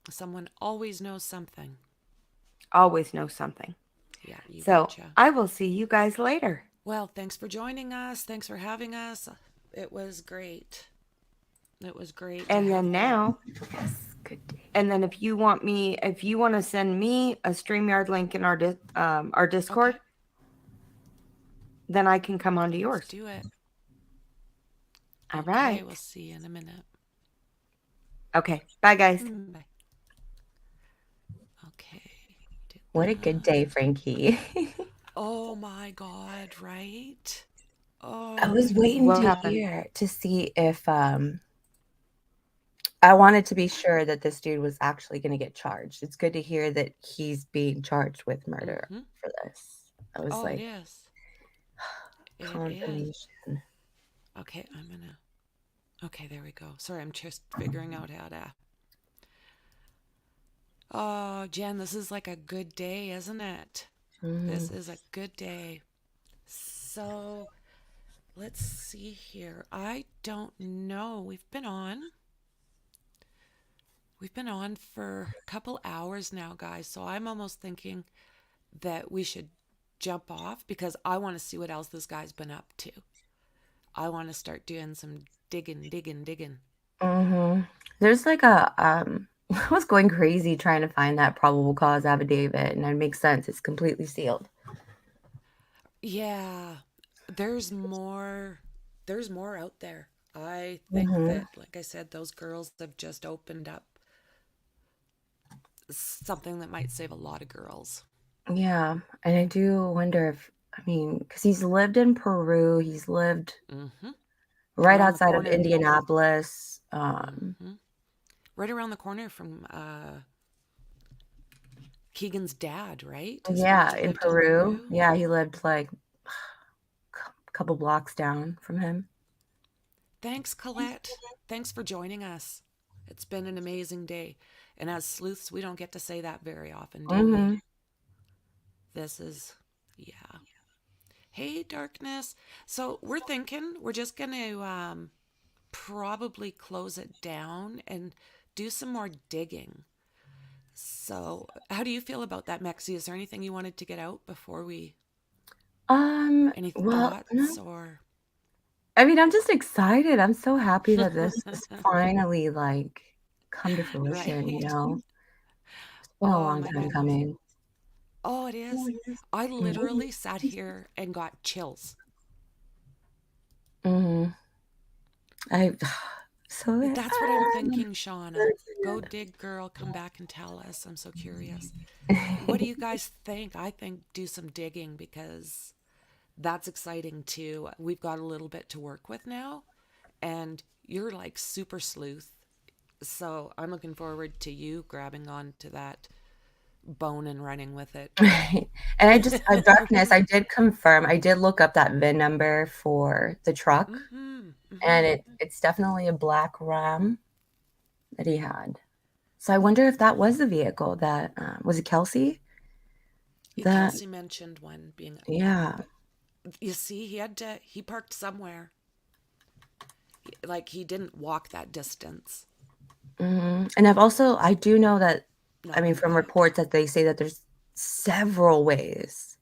someone always knows something. Always knows something. Yeah, you So betcha. I will see you guys later. Well, thanks for joining us. Thanks for having us. It was great. It was great. And then now, good day. And then if you want to send me a StreamYard link in our Discord, then I can come onto yours. Let's do it. All right. Okay, we'll see you in a minute. Okay. Bye, guys. Bye. Okay. What a good day, Franky. Oh my God, right? Oh, I was waiting to see if I wanted to be sure that this dude was actually going to get charged. It's good to hear that he's being charged with murder for this. I was like, it is. confirmation. Okay, I'm gonna. Okay, there we go. Sorry, I'm just figuring out how to. Oh, Jen, this is like a good day, isn't it? This is a good day. So, let's see here. I don't know. We've been on for a couple hours now, guys. So I'm almost thinking that we should jump off because I want to see what else this guy's been up to. I want to start doing some digging. There's like a I was going crazy trying to find that probable cause affidavit, and it makes sense. It's completely sealed. Yeah, there's more. There's more out there. I think Mhm. that, like I said, those girls have just opened up something that might save a lot of girls. Yeah, and I do wonder if I mean, because he's lived in Peru, he's lived right Around the outside of corner. Indianapolis. Right around the corner from Keegan's dad, right? His Yeah, father in lived in Peru. Peru. Yeah, he lived like a couple blocks down from him. Thanks, Colette. Thanks for joining us. It's been an amazing day. And as sleuths, we don't get to say that very often, do we? Mhm. This is, yeah. Hey, Darkness. So we're thinking we're just going to probably close it down and do some more digging. So, how do you feel about that, Mexi? Is there anything you wanted to get out before we? Any Well, thoughts or? I mean, I'm just excited. I'm so happy that this is finally like come to fruition, you Right? know? It's been a Oh long my time goodness. coming. Oh, it is. I literally sat here and got chills. Mm-hmm. I so That's what I'm thinking, Shauna. Go dig, girl. Come back and tell us. I'm so curious. What do you guys think? I think do some digging because that's exciting too. We've got a little bit to work with now, and you're like super sleuth. So I'm looking forward to you grabbing onto that bone and running with it. Right. And I just darkness, I did confirm. I did look up that VIN number for the truck, and it's definitely a black Ram that he had. So I wonder if that was the vehicle that was it Kelsey? That Kelsey mentioned one being. yeah. You see, he parked somewhere. Like he didn't walk that distance. And I do know that I Not mean in from the back. reports that they say that there's several ways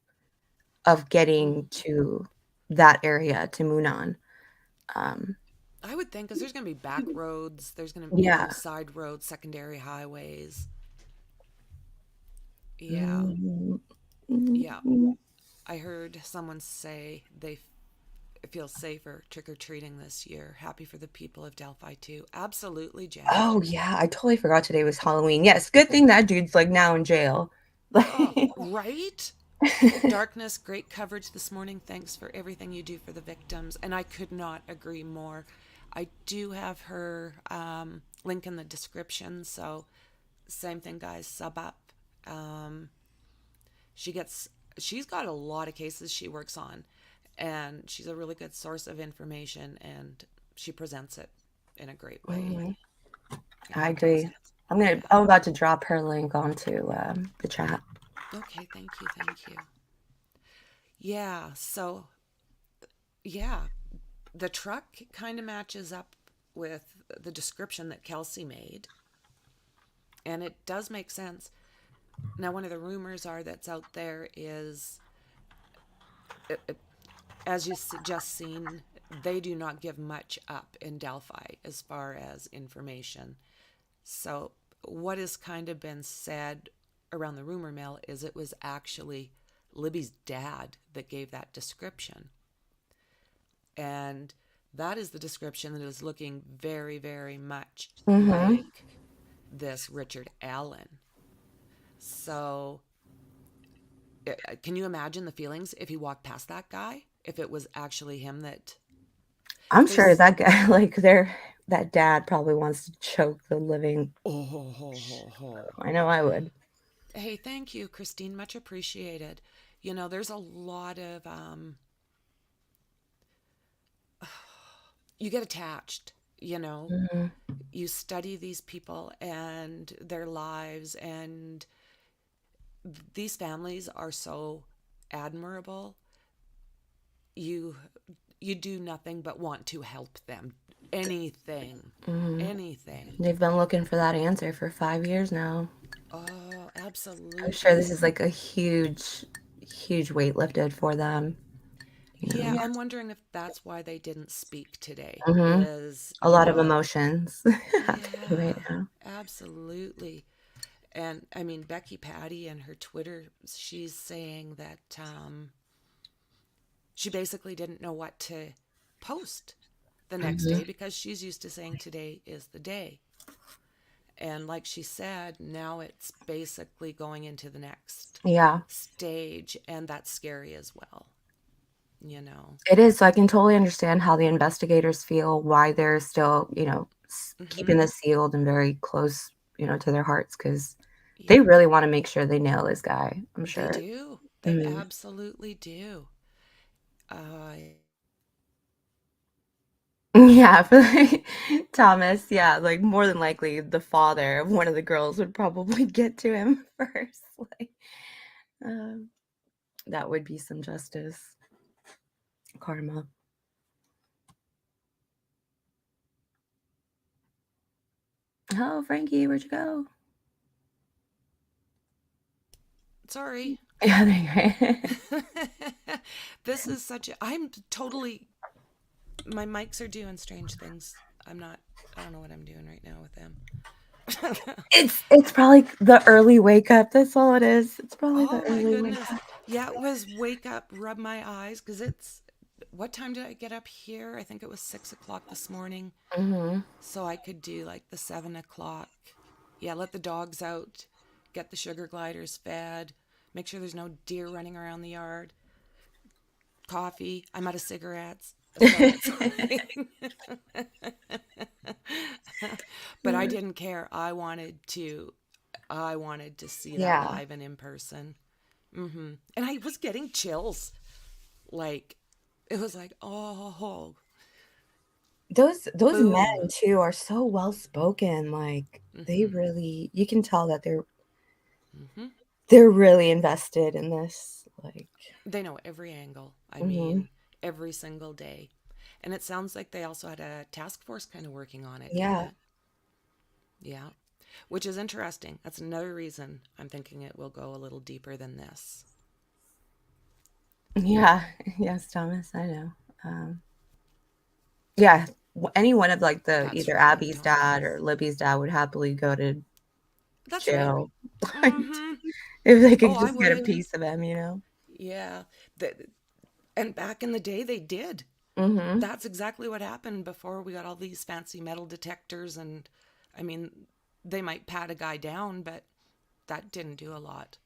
of getting to that area to Munan. I would think because there's going to be back roads, there's going to be a Yeah. few side roads, secondary highways. Yeah. Mhm. Yeah. I heard someone say they feel safer trick-or-treating this year. Happy for the people of Delphi too. Absolutely, Jen. Oh yeah, I totally forgot today was Halloween. Yes, good thing that dude's like now in jail. Oh, right? Darkness, great coverage this morning. Thanks for everything you do for the victims. And I could not agree more. I do have her link in the description. So same thing, guys, sub up. She's got a lot of cases she works on, and she's a really good source of information, and she presents it in a great way. Mhm. I agree. I'm about to drop her link onto the chat. Okay, thank you. Yeah, so yeah, the truck kind of matches up with the description that Kelsey made, and it does make sense. Now, one of the rumors are that's out there is, as you just seen, they do not give much up in Delphi as far as information. So what has kind of been said around the rumor mill is it was actually Libby's dad that gave that description. And that is the description that is looking very, very much like this Richard Allen. So can you imagine the feelings if he walked past that guy? If it was actually him that... I'm sure that guy, like that dad probably wants to choke the living. I know I would. Hey, thank you, Christine. Much appreciated. You know, there's a lot of... you get attached. You know, Mhm. you study these people and their lives, and these families are so admirable. You you do nothing but want to help them. Anything. Mhm. Anything. They've been looking for that answer for 5 years now. Oh, I'm sure this absolutely. is like a huge, huge weight lifted for them. You Yeah, know? I'm wondering if that's why they didn't speak today. Mhm. Is, A you lot of know, emotions happening right yeah, now. absolutely. And I mean, Becky Patty and her Twitter, she's saying that she basically didn't know what to post the next day Mhm. because she's used to saying today is the day. And like she said, now it's basically going into the next Yeah. stage, and that's scary as well, you know. It is, so I can totally understand how the investigators feel, why they're still, keeping Hmm. this sealed and very close, to their hearts, because they Yeah, really wanna make sure they nail this guy, I'm they sure. do. They Mhm. absolutely do. Uh, Yeah, I feel like Thomas, yeah, like, more than likely, the father of one of the girls would probably get to him first, um, that would be some justice. Karma. Oh, Frankie, where'd you go? sorry. Yeah, there you go. This is such a, I'm totally, my mics are doing strange things. I don't know what I'm doing right now with them. It's probably the early wake up, that's all it is. It's probably the Oh my early wake goodness. up. Yeah, it was wake up, rub my eyes, because what time did I get up here? I think it was 6 o'clock this morning. Mhm. So I could do like the 7 o'clock. Yeah, let the dogs out, get the sugar gliders fed, make sure there's no deer running around the yard. Coffee. I'm out of cigarettes. So it's like, but I didn't care. I wanted to see that Yeah. live and in person. And I was getting chills. Like, it was like, oh, Those men boom. too are so well spoken, like, they really you can tell that Hmm. they're really invested in this, like They know every angle. I Mhm. mean, every single day. And it sounds like they also had a task force kind of working on it, didn't Yeah. it? Yeah. Which is interesting. That's another reason I'm thinking it will go a little deeper than this. Yeah. Yes, Thomas, I know. Um, yeah, any one of, like, the That's either right, Abby's dad Thomas. or Libby's dad would happily go to That's right. jail, like, Hmm. if they Oh, could I just get a would. piece of him. Yeah. And back in the day, they did. Mhm. That's exactly what happened before we got all these fancy metal detectors. And I mean, they might pat a guy down, but that didn't do a lot.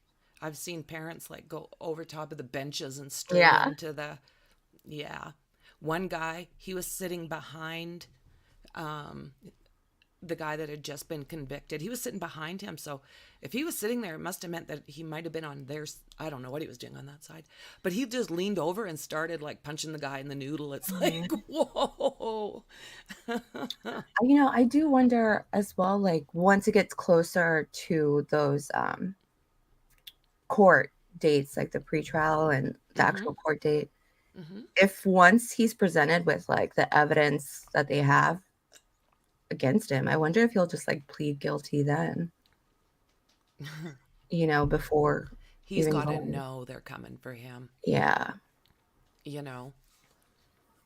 I've seen parents like go over top of the benches and straight Yeah. into the, yeah. One guy, he was sitting behind um, the guy that had just been convicted. He was sitting behind him. So if he was sitting there, it must have meant that he might have been on theirs. I don't know what he was doing on that side. But he just leaned over and started like punching the guy in the noodle. It's like, Mhm. whoa. I do wonder as well, like, once it gets closer to those, court dates, like the pretrial and the Mm-hmm. actual court date, Mm-hmm. if once he's presented with, like, the evidence that they have against him, I wonder if he'll just, like, plead guilty then, before He's even got to going. know they're coming for him, Yeah. you know?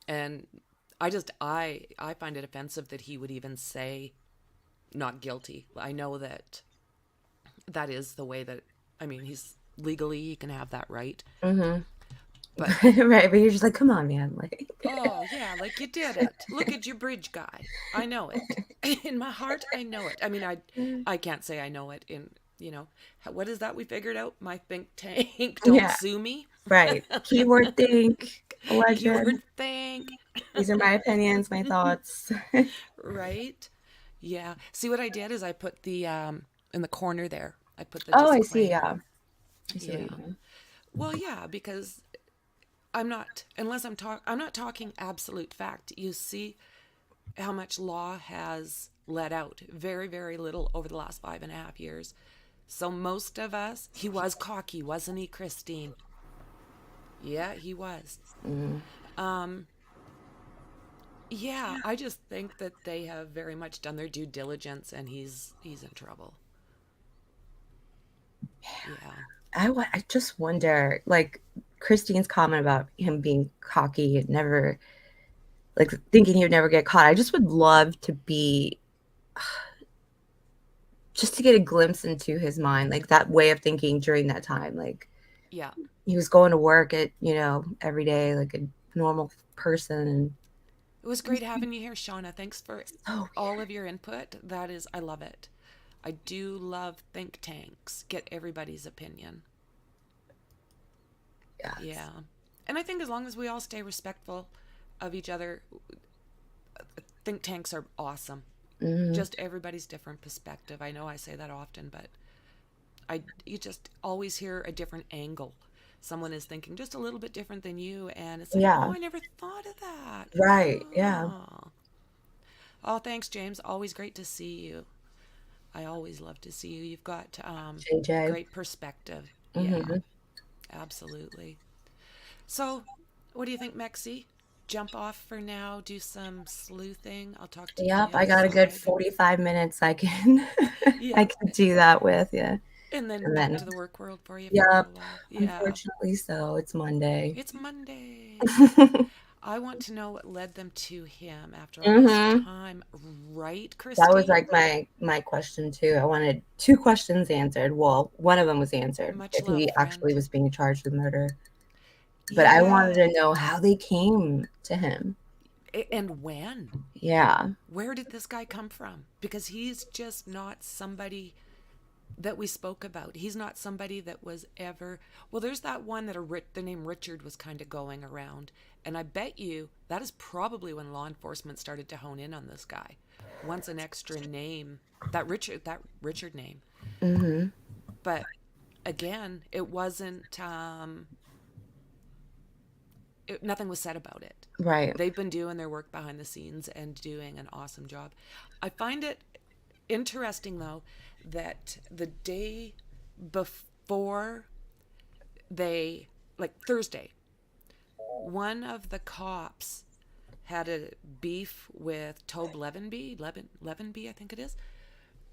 And I find it offensive that he would even say not guilty. I know that that is the way that, I mean, he's legally, he can have that right. Mhm. But, Right, but you're just like, "Come on, man," like oh, yeah, like you did it. Look at your bridge guy. I know it. In my heart, I know it. I mean, I can't say I know it in, what is that we figured out? My think tank. Don't Yeah. sue me. Right. Keyword think, alleged. Keyword think. These are my opinions, my thoughts. Right? Yeah. See, what I did is I put the in the corner there. I put the Oh, I see, yeah. disclaimer. I see what Yeah. you mean. Well, yeah, because I'm not talking absolute fact. You see, how much law has let out. Very, very little over the last 5.5 years. So most of us, he was cocky, wasn't he, Christine? Yeah, he was. Yeah, I just think that they have very much done their due diligence, and he's in trouble. Yeah. I just wonder, like Christine's comment about him being cocky and never, like thinking he would never get caught. I just would love to be, just to get a glimpse into his mind, like that way of thinking during that time. Like, Yeah. he was going to work at, every day, like a normal person. And It was great having you here, Shauna. Thanks for all of your input. I love it. I do love think tanks. Get everybody's opinion. Yes. Yeah. And I think as long as we all stay respectful of each other, think tanks are awesome. Just everybody's different perspective. I know I say that often, but you just always hear a different angle. Someone is thinking just a little bit different than you, and it's like, Yeah. oh, I never thought of that. Right. Yeah. Oh, thanks, James. Always great to see you. I always love to see you. You've got JJ. great perspective. Yeah, absolutely. So, what do you think, Mexi? Jump off for now, do some sleuthing. I'll talk to you. Yep, the I other got a good side. 45 minutes I can Yeah. I can do that with, yeah. And then back to the work world for you for a Yep. little while. Yeah. Unfortunately so. It's Monday. It's Monday. I want to know what led them to him after all this time. Right, Christine? That was like my question too. I wanted 2 questions answered. Well, one of them was answered. Much if love, he friend. actually was being charged with murder. But I wanted to know how they came to him. And when? Yeah. Where did this guy come from? Because he's just not somebody that we spoke about. He's not somebody that was ever... Well, there's that one that the name Richard was kind of going around. And I bet you that is probably when law enforcement started to hone in on this guy. Once an extra name, that Richard name. But again, it wasn't... nothing was said about it. Right. They've been doing their work behind the scenes and doing an awesome job. I find it interesting, though, that the day before Thursday, one of the cops had a beef with Tobe Levenby, I think it is,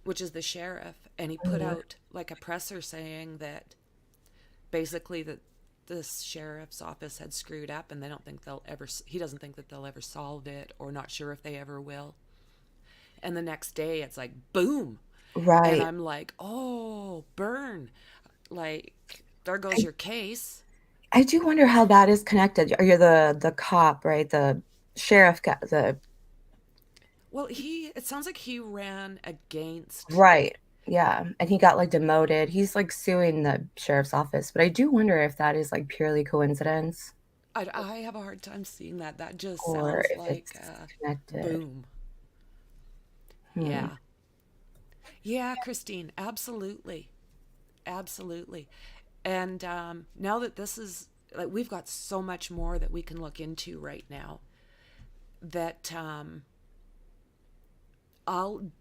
which is the sheriff, and he put out like a presser saying that basically that this sheriff's office had screwed up and he doesn't think that they'll ever solve it, or not sure if they ever will. And the next day it's like, boom. Right. And I'm like, oh, burn. Like, there goes your case. I do wonder how that is connected. You're the cop, right? The sheriff guy, Well, it sounds like he ran against. Right. Yeah. And he got like demoted. He's like suing the sheriff's office. But I do wonder if that is like purely coincidence. I have a hard time seeing that. That just Or sounds if like it's connected. Boom. Yeah. Yeah, Christine, absolutely. Absolutely. And now that this is, like, we've got so much more that we can look into right now that I'll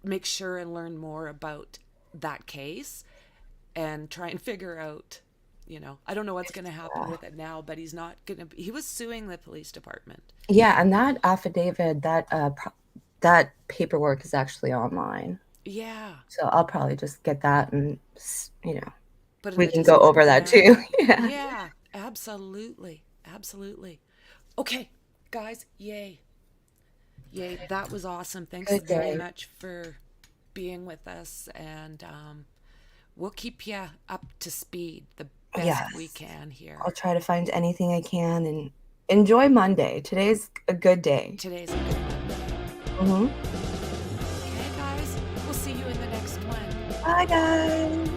make sure and learn more about that case and try and figure out, I don't know what's going to happen with it now, but he was suing the police department. Yeah. And that affidavit, that paperwork is actually online. Yeah. So I'll probably just get that and, we can go over that too. Yeah. Yeah, absolutely. Absolutely. Okay, guys, yay. Yay, that was awesome. Thanks Good very day. much for being with us, and we'll keep you up to speed the best we can here. I'll try to find anything I can and enjoy Monday. Today's a good day. Today's a good Monday. Okay, guys, we'll see you in the next one. Bye, guys.